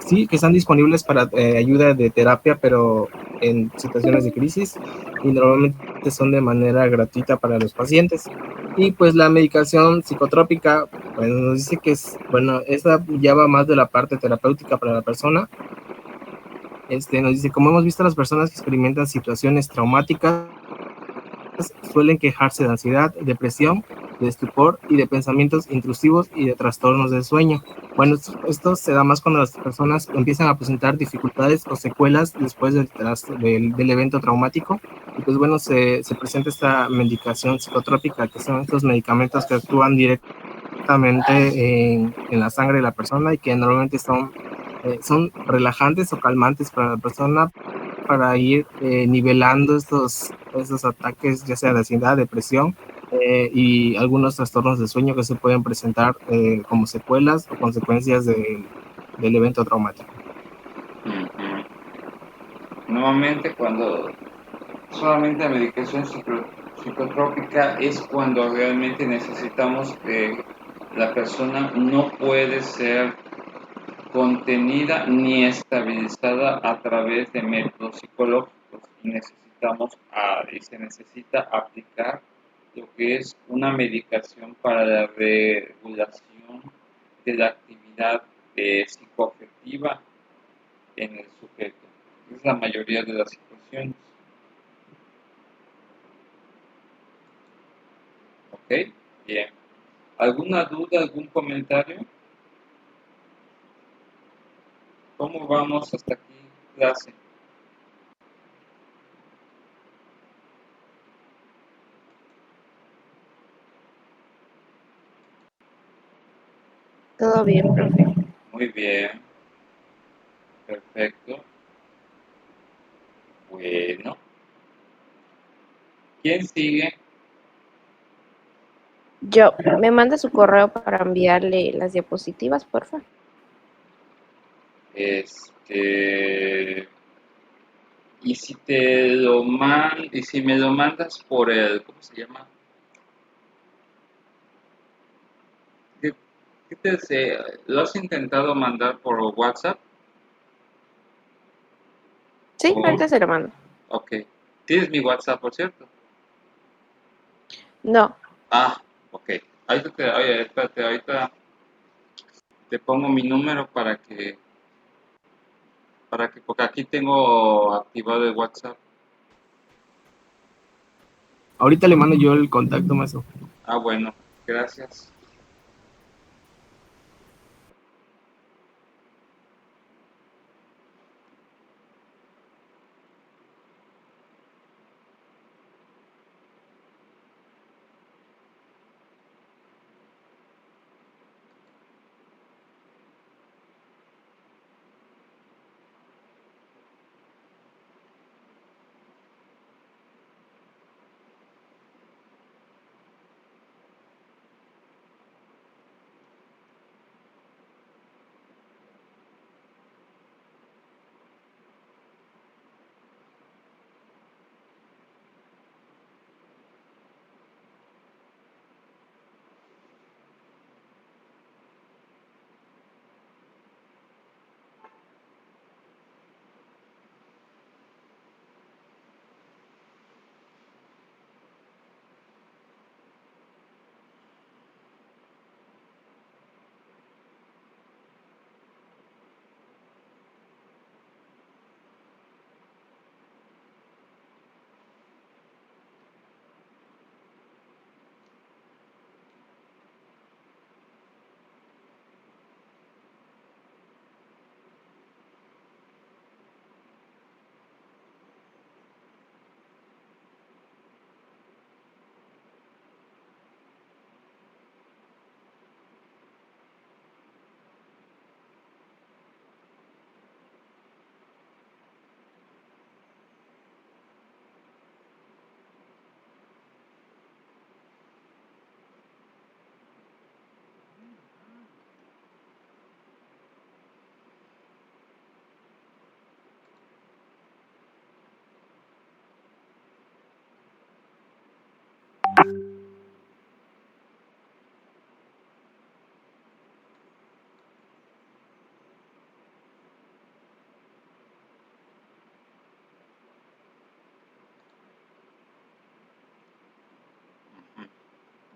sí, que están disponibles para ayuda de terapia, pero en situaciones de crisis, y normalmente son de manera gratuita para los pacientes. Y pues la medicación psicotrópica, pues nos dice que es, bueno, esa ya va más de la parte terapéutica para la persona. Nos dice, como hemos visto, las personas que experimentan situaciones traumáticas suelen quejarse de ansiedad, depresión, de estupor y de pensamientos intrusivos y de trastornos del sueño. Bueno, esto se da más cuando las personas empiezan a presentar dificultades o secuelas después del evento traumático. Y pues bueno, se presenta esta medicación psicotrópica, que son estos medicamentos que actúan directamente en la sangre de la persona y que normalmente son relajantes o calmantes para la persona, para ir nivelando esos ataques, ya sea de ansiedad, depresión y algunos trastornos de sueño que se pueden presentar como secuelas o consecuencias del evento traumático. Nuevamente, cuando solamente la medicación psicotrópica es cuando realmente necesitamos que la persona no puede ser contenida ni estabilizada a través de métodos psicológicos y se necesita aplicar lo que es una medicación para la regulación de la actividad psicoafectiva en el sujeto. Es la mayoría de las situaciones. ¿Ok? Bien. ¿Alguna duda, algún comentario? ¿Cómo vamos hasta aquí, clase? Todo bien, profe. Muy bien, perfecto. Bueno, ¿quién sigue? Yo, ¿me manda su correo para enviarle las diapositivas, porfa? Este, y si me lo mandas por el, ¿cómo se llama? ¿Qué, qué te sé? ¿Lo has intentado mandar por WhatsApp? Sí, O, ahorita se lo mando. ok. ¿Tienes mi WhatsApp, por cierto? No, Ah, ok. Oye, espérate, ahorita te pongo mi número porque aquí tengo activado el WhatsApp. Ahorita le mando yo el contacto, maestro. Ah, bueno, gracias.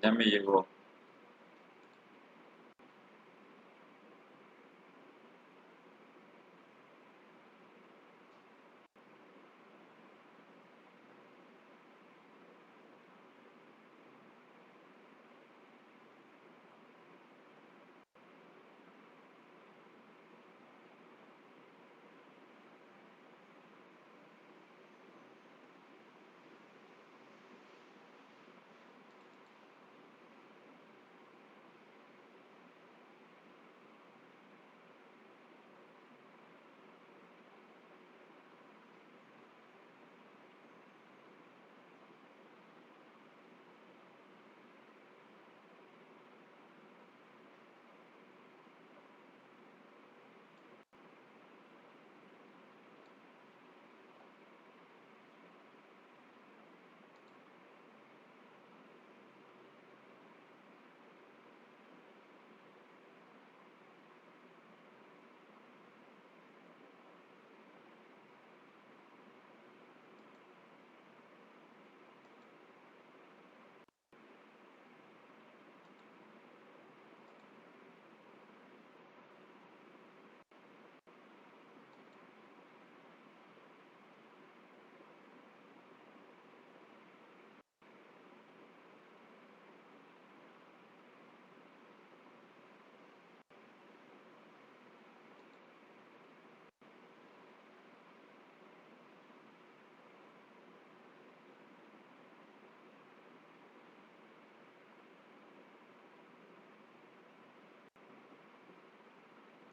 Ya me llegó.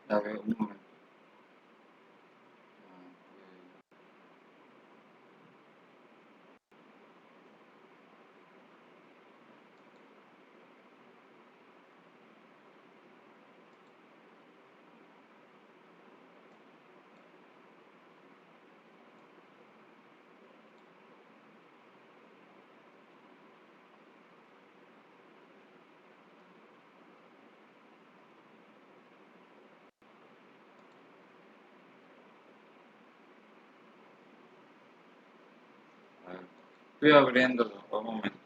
A ver, un momento. A ver, estoy abriéndolo, un momento.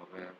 A ver.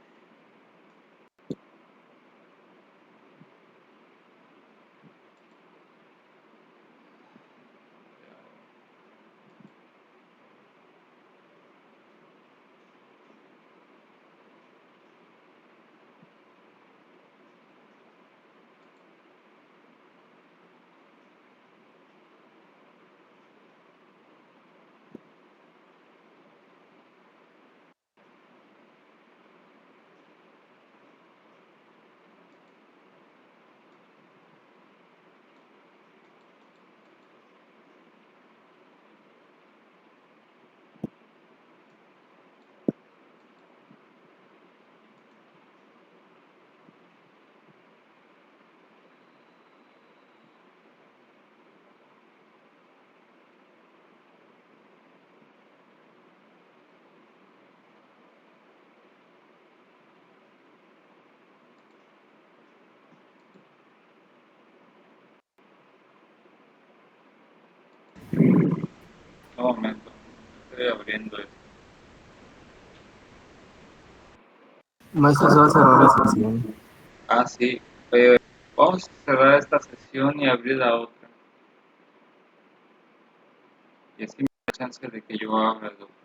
Un momento, estoy abriendo esto. Maestro, se va a cerrar la sesión. Ah, sí. Vamos a cerrar esta sesión y abrir la otra. Y así me da chance de que yo abra el documento.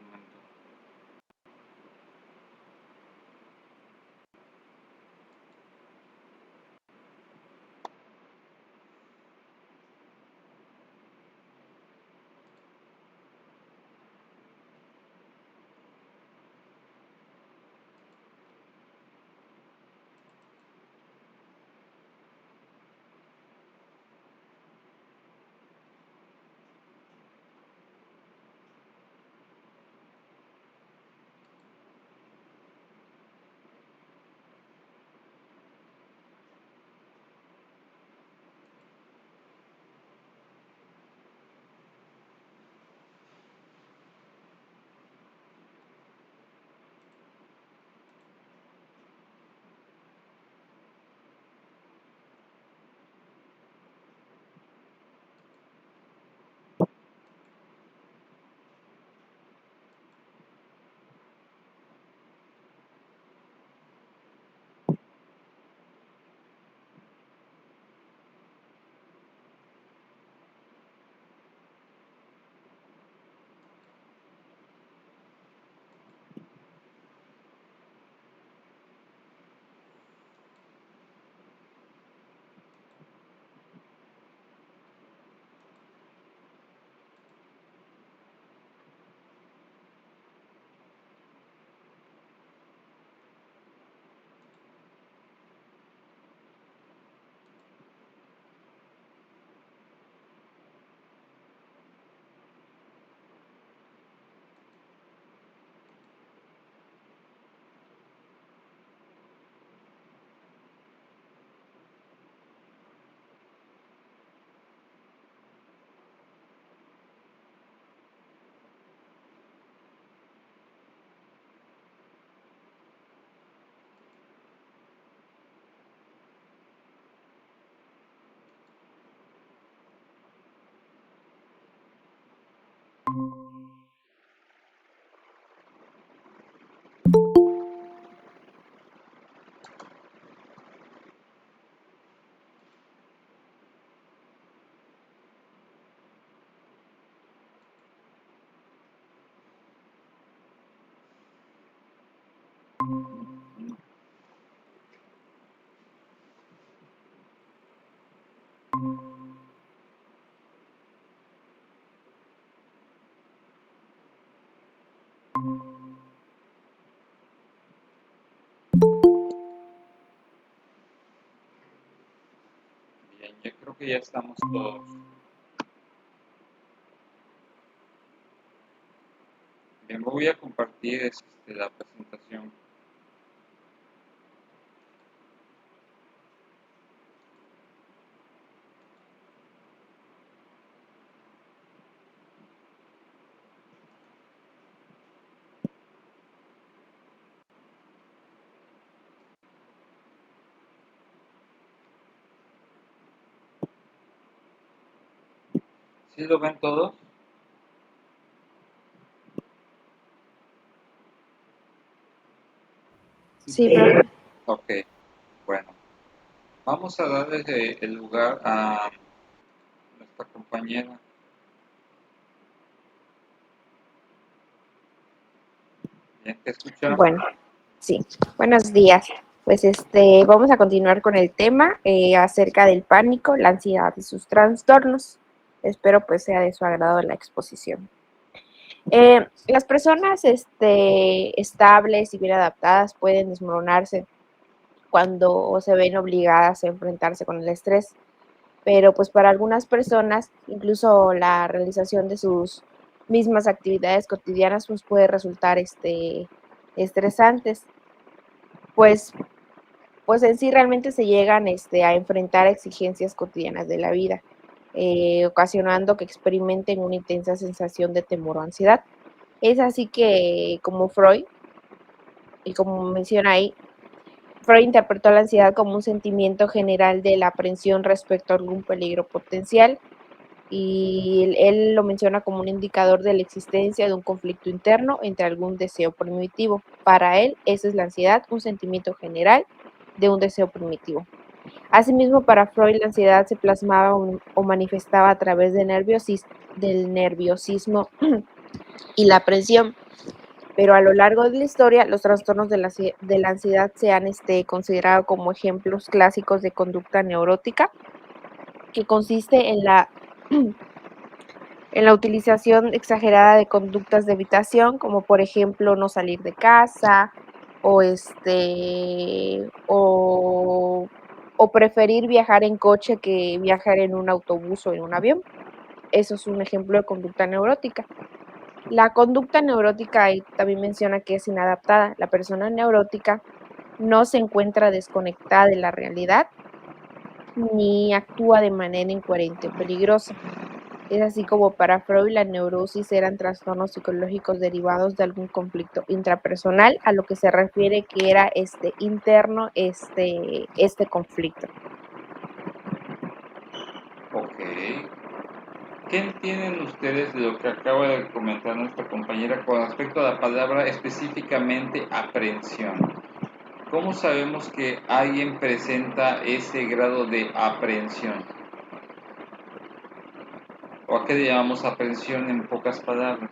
Bien, yo creo que ya estamos todos. Bien, voy a compartir la presentación. ¿Sí lo ven todos? Sí, profe. Ok, bueno. Vamos a darle el lugar a nuestra compañera. Bien, ¿te escucha? Bueno, sí. Buenos días. Pues vamos a continuar con el tema acerca del pánico, la ansiedad y sus trastornos. Espero pues sea de su agrado la exposición. Las personas estables y bien adaptadas pueden desmoronarse cuando se ven obligadas a enfrentarse con el estrés, pero pues para algunas personas incluso la realización de sus mismas actividades cotidianas pues puede resultar estresantes, pues, pues en sí realmente se llegan a enfrentar exigencias cotidianas de la vida, ocasionando que experimenten una intensa sensación de temor o ansiedad. Es así que, como Freud, y como menciona ahí, Freud interpretó la ansiedad como un sentimiento general de la aprensión respecto a algún peligro potencial y él lo menciona como un indicador de la existencia de un conflicto interno entre algún deseo primitivo. Para él, esa es la ansiedad, un sentimiento general de un deseo primitivo. Asimismo, para Freud, la ansiedad se plasmaba o manifestaba a través del nerviosismo y la aprensión, pero a lo largo de la historia los trastornos de la ansiedad se han considerado como ejemplos clásicos de conducta neurótica, que consiste en la utilización exagerada de conductas de evitación, como por ejemplo no salir de casa o o preferir viajar en coche que viajar en un autobús o en un avión. Eso es un ejemplo de conducta neurótica. La conducta neurótica ahí también menciona que es inadaptada. La persona neurótica no se encuentra desconectada de la realidad ni actúa de manera incoherente o peligrosa. Es así como para Freud la neurosis eran trastornos psicológicos derivados de algún conflicto intrapersonal, a lo que se refiere que era interno este conflicto. Ok. ¿Qué entienden ustedes de lo que acaba de comentar nuestra compañera con respecto a la palabra específicamente aprehensión? ¿Cómo sabemos que alguien presenta ese grado de aprehensión? ¿O a qué le llamamos aprehensión en pocas palabras?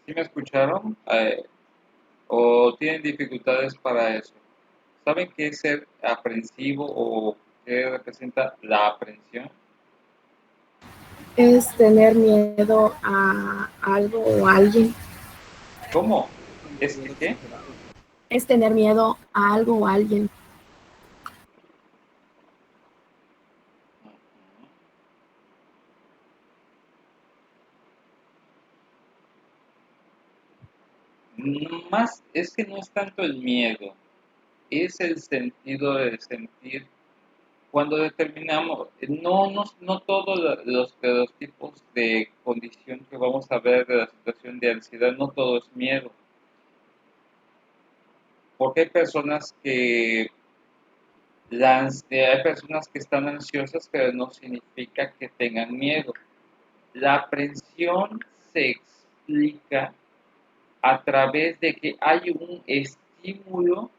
¿Sí me escucharon? ¿O tienen dificultades para eso? ¿Saben qué es ser aprensivo o qué representa la aprensión? Es tener miedo a algo o a alguien. ¿Cómo? ¿Es que qué? Es tener miedo a algo o a alguien. Más es que no es tanto el miedo, es el sentido de sentir cuando determinamos, no todos los tipos de condición que vamos a ver de la situación de ansiedad, no todo es miedo. Porque hay personas que están ansiosas, pero no significa que tengan miedo. La aprensión se explica a través de que hay un estímulo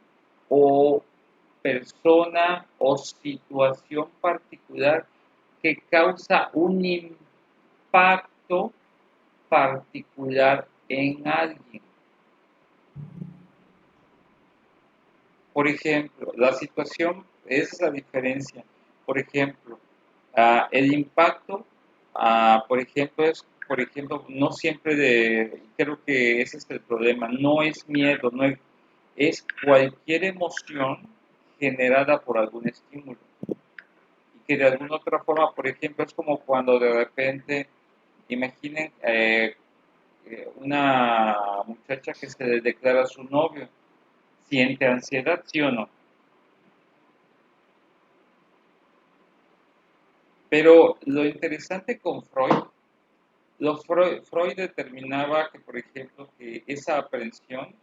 o persona o situación particular que causa un impacto particular en alguien. Por ejemplo, la situación, esa es la diferencia. Por ejemplo, el impacto, por ejemplo, no siempre creo que ese es el problema, no es miedo, es cualquier emoción generada por algún estímulo. Y que de alguna otra forma, por ejemplo, es como cuando de repente, imaginen una muchacha que se le declara a su novio, siente ansiedad, ¿sí o no? Pero lo interesante con Freud determinaba que, por ejemplo, que esa aprensión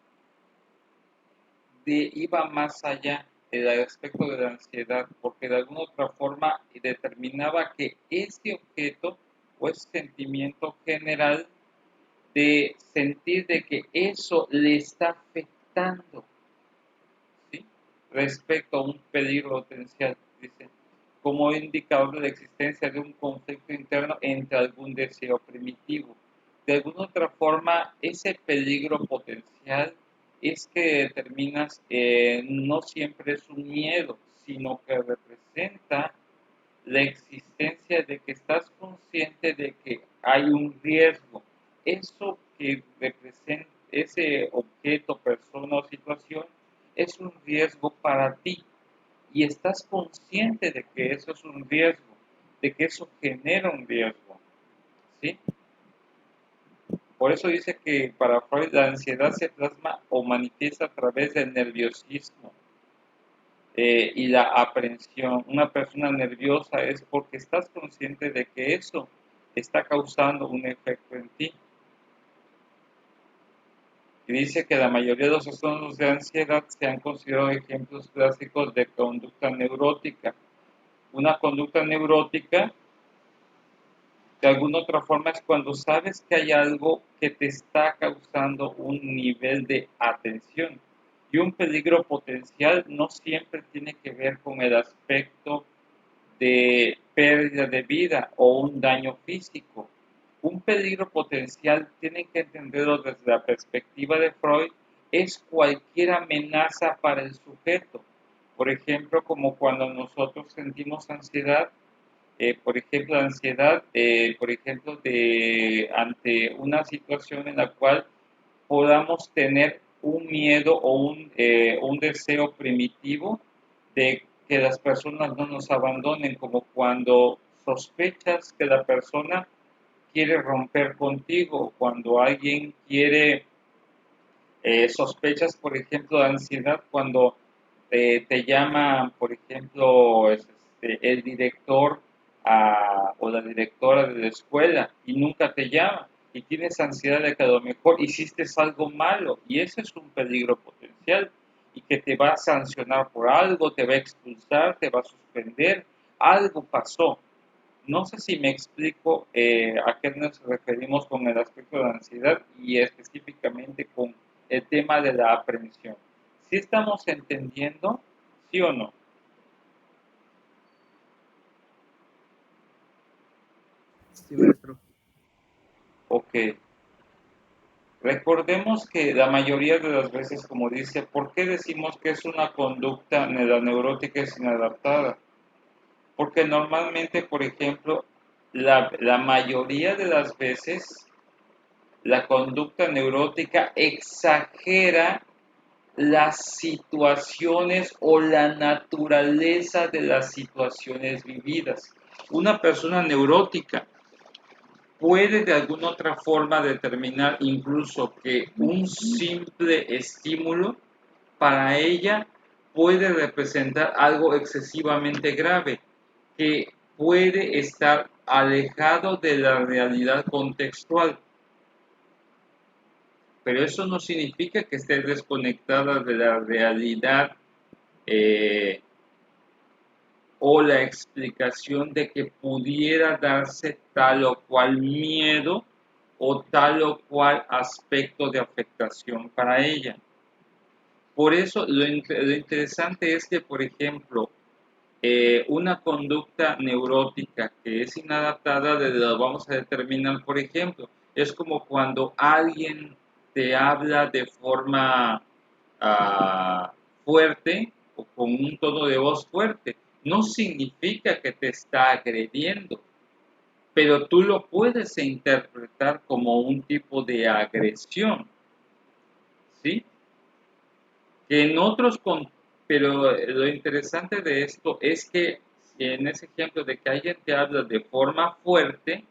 iba más allá del aspecto de la ansiedad, porque de alguna otra forma determinaba que ese objeto o ese sentimiento general de sentir de que eso le está afectando, ¿sí? Respecto a un peligro potencial, dice, como indicador de la existencia de un conflicto interno entre algún deseo primitivo. De alguna otra forma, ese peligro potencial es que determinas, no siempre es un miedo, sino que representa la existencia de que estás consciente de que hay un riesgo. Eso que representa ese objeto, persona o situación es un riesgo para ti y estás consciente de que eso es un riesgo, de que eso genera un riesgo, ¿sí? Por eso dice que para Freud la ansiedad se plasma o manifiesta a través del nerviosismo y la aprensión. Una persona nerviosa es porque estás consciente de que eso está causando un efecto en ti. Y dice que la mayoría de los trastornos de ansiedad se han considerado ejemplos clásicos de conducta neurótica. Una conducta neurótica, de alguna otra forma, es cuando sabes que hay algo que te está causando un nivel de atención. Y un peligro potencial no siempre tiene que ver con el aspecto de pérdida de vida o un daño físico. Un peligro potencial, tienen que entenderlo desde la perspectiva de Freud, es cualquier amenaza para el sujeto. Por ejemplo, como cuando nosotros sentimos ansiedad, por ejemplo, ansiedad, por ejemplo, ante una situación en la cual podamos tener un miedo o un deseo primitivo de que las personas no nos abandonen, como cuando sospechas que la persona quiere romper contigo, cuando alguien sospechas, por ejemplo, de ansiedad, cuando te llama, por ejemplo, el director o la directora de la escuela y nunca te llama y tienes ansiedad de que a lo mejor hiciste algo malo y ese es un peligro potencial y que te va a sancionar por algo, te va a expulsar, te va a suspender, algo pasó. No sé si me explico a qué nos referimos con el aspecto de la ansiedad y específicamente con el tema de la aprehensión. ¿Sí estamos entendiendo? ¿Sí o no? Sí, maestro. Ok. Recordemos que la mayoría de las veces, como dice, ¿por qué decimos que es una conducta la neurótica es inadaptada? Porque normalmente, por ejemplo, la mayoría de las veces la conducta neurótica exagera las situaciones o la naturaleza de las situaciones vividas. Una persona neurótica puede de alguna otra forma determinar incluso que un simple estímulo para ella puede representar algo excesivamente grave, que puede estar alejado de la realidad contextual. Pero eso no significa que esté desconectada de la realidad eh, o la explicación de que pudiera darse tal o cual miedo o tal o cual aspecto de afectación para ella. Por eso lo interesante es que, por ejemplo, una conducta neurótica que es inadaptada, lo vamos a determinar, por ejemplo, es como cuando alguien te habla de forma ah, fuerte o con un tono de voz fuerte. No significa que te está agrediendo, pero tú lo puedes interpretar como un tipo de agresión, ¿sí? Que en otros, pero lo interesante de esto es que si en ese ejemplo de que alguien te habla de forma fuerte,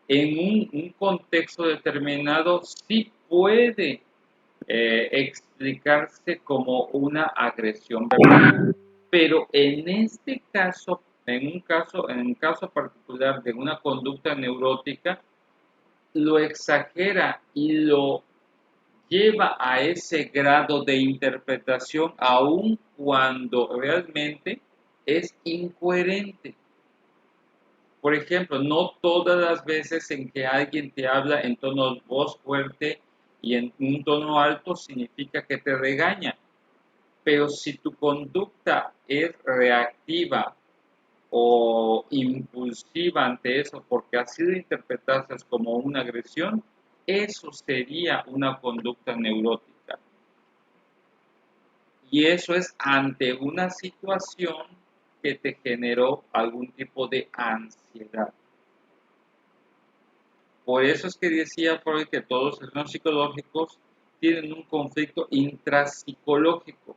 en un contexto determinado sí puede explicarse como una agresión verbal. Pero en este caso, en un caso particular de una conducta neurótica, lo exagera y lo lleva a ese grado de interpretación aun cuando realmente es incoherente. Por ejemplo, no todas las veces en que alguien te habla en tono de voz fuerte y en un tono alto significa que te regaña. Pero si tu conducta es reactiva o impulsiva ante eso porque así lo interpretaste como una agresión, eso sería una conducta neurótica. Y eso es ante una situación que te generó algún tipo de ansiedad. Por eso es que decía Freud que todos los fenómenos psicológicos tienen un conflicto intrapsicológico.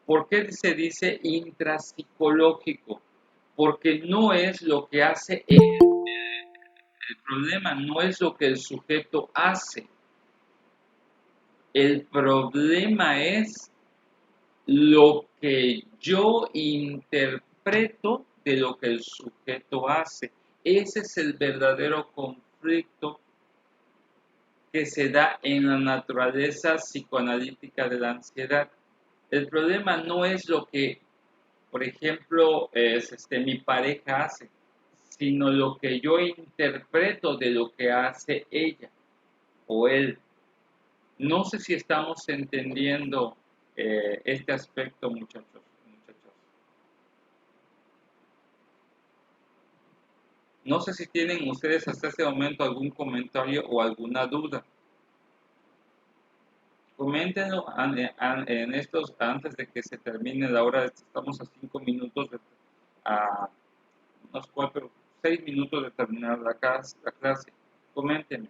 ¿Por qué se dice intrapsicológico? Porque no es lo que hace el problema, no es lo que el sujeto hace. El problema es lo que yo interpreto de lo que el sujeto hace. Ese es el verdadero conflicto que se da en la naturaleza psicoanalítica de la ansiedad. El problema no es lo que, por ejemplo, mi pareja hace, sino lo que yo interpreto de lo que hace ella o él. No sé si estamos entendiendo este aspecto, muchachos. No sé si tienen ustedes hasta este momento algún comentario o alguna duda. Coméntenlo en estos antes de que se termine la hora. Estamos a 5 minutos, a unos 6 minutos de terminar la clase. Coméntenme.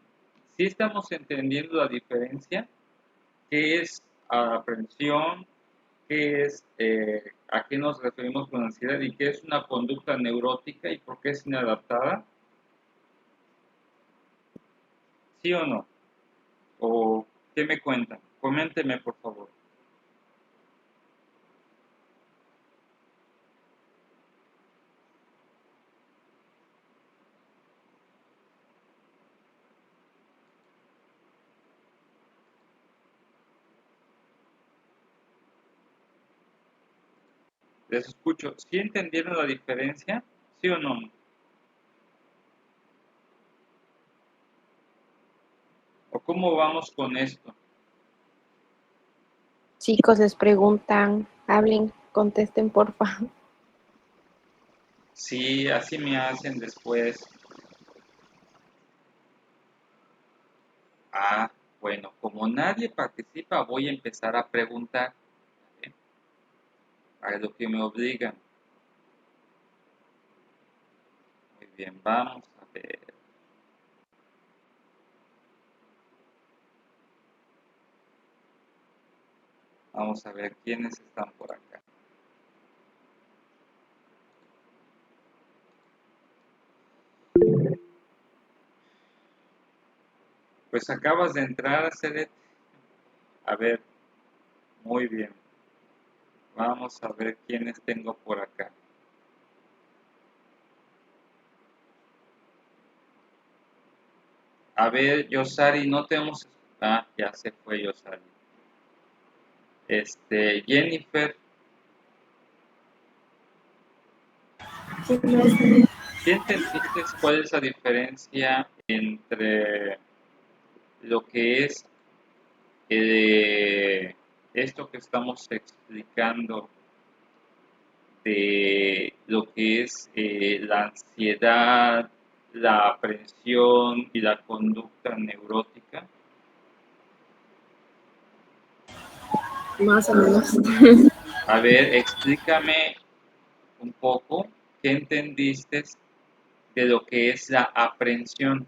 Si estamos entendiendo la diferencia, qué es aprensión, qué es, a qué nos referimos con ansiedad y qué es una conducta neurótica y por qué es inadaptada. ¿Sí o no? ¿O qué me cuentan? Coméntenme, por favor. Les escucho. ¿Sí entendieron la diferencia? ¿Sí o no? ¿O cómo vamos con esto? Chicos, les preguntan, hablen, contesten, porfa. Sí, así me hacen después. Ah, bueno, como nadie participa, voy a empezar a preguntar. A lo que me obligan. Muy bien, vamos a ver. Vamos a ver quiénes están por acá. Pues acabas de entrar, Celet. A ver, muy bien. Vamos a ver quiénes tengo por acá. A ver, Yosari, no tenemos... Ah, ya se fue Yosari. Jennifer, Sí, maestro. ¿sí entendiste cuál es la diferencia entre lo que es esto que estamos explicando de lo que es la ansiedad, la aprensión y la conducta neurótica? Más o menos. A ver, explícame un poco qué entendiste de lo que es la aprensión.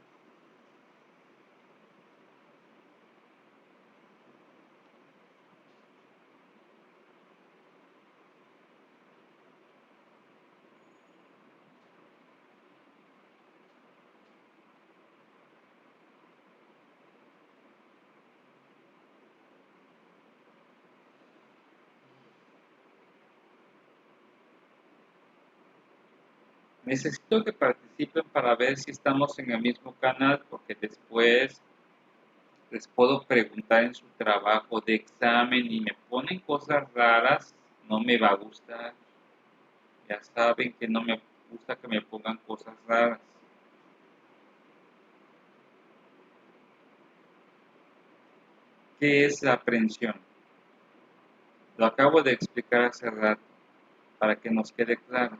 Necesito que participen para ver si estamos en el mismo canal, porque después les puedo preguntar en su trabajo de examen y me ponen cosas raras, no me va a gustar. Ya saben que no me gusta que me pongan cosas raras. ¿Qué es la aprensión? Lo acabo de explicar hace rato, para que nos quede claro.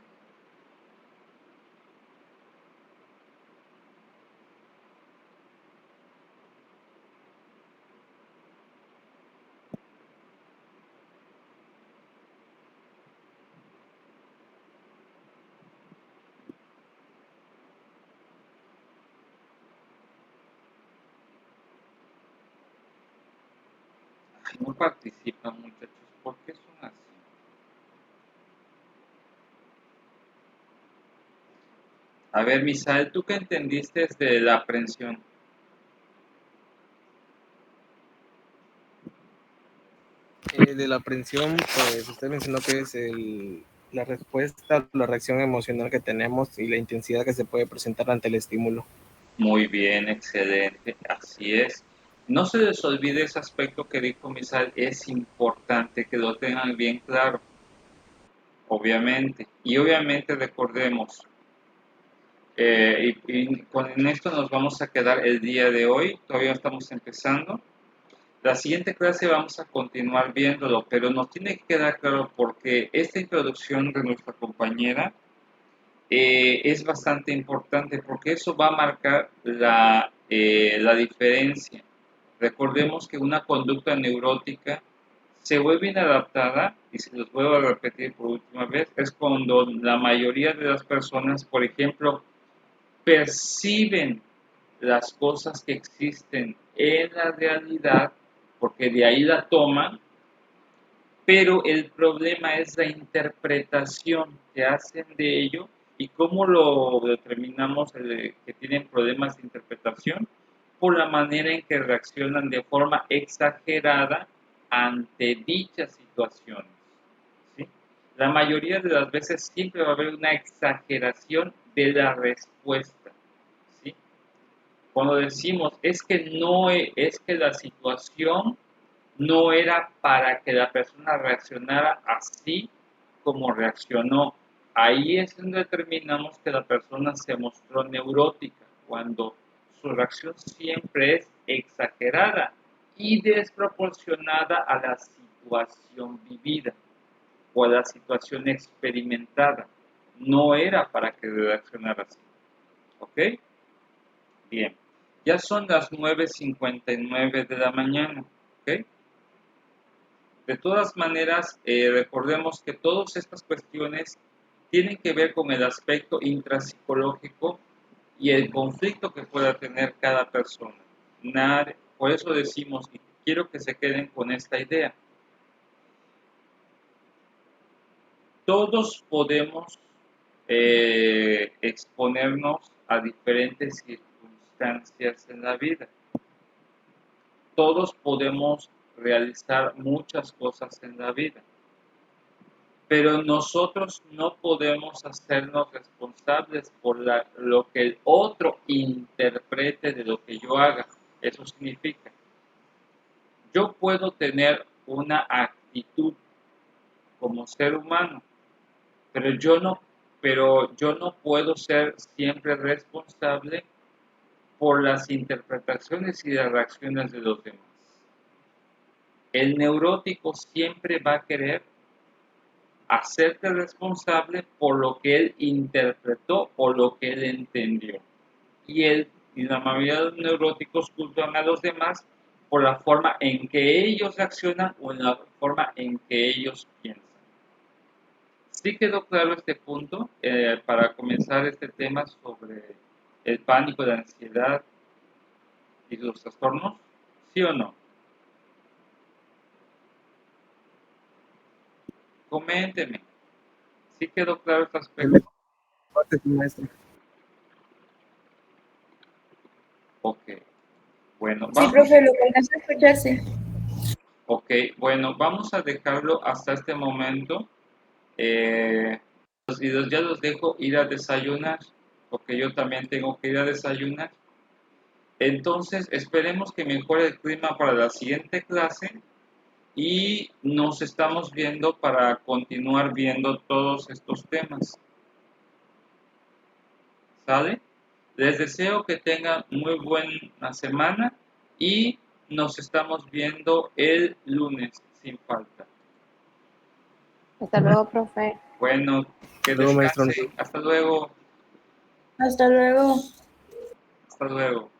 Ay, no participan, muchachos. ¿Por qué son así? A ver, Misael, ¿tú qué entendiste de la aprensión? De la aprensión, pues usted mencionó que es la respuesta, la reacción emocional que tenemos y la intensidad que se puede presentar ante el estímulo. Muy bien, excelente, así es. No se les olvide ese aspecto que dijo Misael, es importante que lo tengan bien claro, obviamente. Y obviamente recordemos, y con esto nos vamos a quedar el día de hoy, todavía estamos empezando. La siguiente clase vamos a continuar viéndolo, pero nos tiene que quedar claro porque esta introducción de nuestra compañera es bastante importante porque eso va a marcar la diferencia. Recordemos que una conducta neurótica se vuelve inadaptada, y se los vuelvo a repetir por última vez, es cuando la mayoría de las personas, por ejemplo, perciben las cosas que existen en la realidad, porque de ahí la toman, pero el problema es la interpretación que hacen de ello y cómo lo determinamos que tienen problemas de interpretación por la manera en que reaccionan de forma exagerada ante dichas situaciones. ¿Sí? La mayoría de las veces siempre va a haber una exageración de la respuesta. ¿Sí? Cuando decimos es que no es que la situación no era para que la persona reaccionara así como reaccionó. Ahí es donde determinamos que la persona se mostró neurótica, cuando su reacción siempre es exagerada y desproporcionada a la situación vivida o a la situación experimentada. No era para que reaccionara así. ¿Ok? Bien. Ya son las 9:59 de la mañana. ¿Ok? De todas maneras, recordemos que todas estas cuestiones tienen que ver con el aspecto intrapsicológico y el conflicto que pueda tener cada persona. Por eso decimos, y quiero que se queden con esta idea, todos podemos exponernos a diferentes circunstancias en la vida. Todos podemos realizar muchas cosas en la vida. pero nosotros no podemos hacernos responsables por lo que el otro interprete de lo que yo haga. Eso significa, yo puedo tener una actitud como ser humano, pero yo no puedo ser siempre responsable por las interpretaciones y las reacciones de los demás. El neurótico siempre va a querer hacerte responsable por lo que él interpretó o lo que él entendió. Y la mayoría de los neuróticos culpan a los demás por la forma en que ellos reaccionan o en la forma en que ellos piensan. ¿Sí quedó claro este punto para comenzar este tema sobre el pánico, la ansiedad y los trastornos? ¿Sí o no? Coménteme. ¿Sí quedó claro este aspecto? Maestro. Ok. Bueno, Sí, profe, lo que alcanza a escucharse. Ok, bueno, vamos a dejarlo hasta este momento. Ya los dejo ir a desayunar, porque yo también tengo que ir a desayunar. Entonces, esperemos que mejore el clima para la siguiente clase y nos estamos viendo para continuar viendo todos estos temas. ¿Sale? Les deseo que tengan muy buena semana y nos estamos viendo el lunes sin falta. Hasta luego, profe. Bueno, que Luego, maestro. descansen. Hasta luego. Hasta luego. Hasta luego.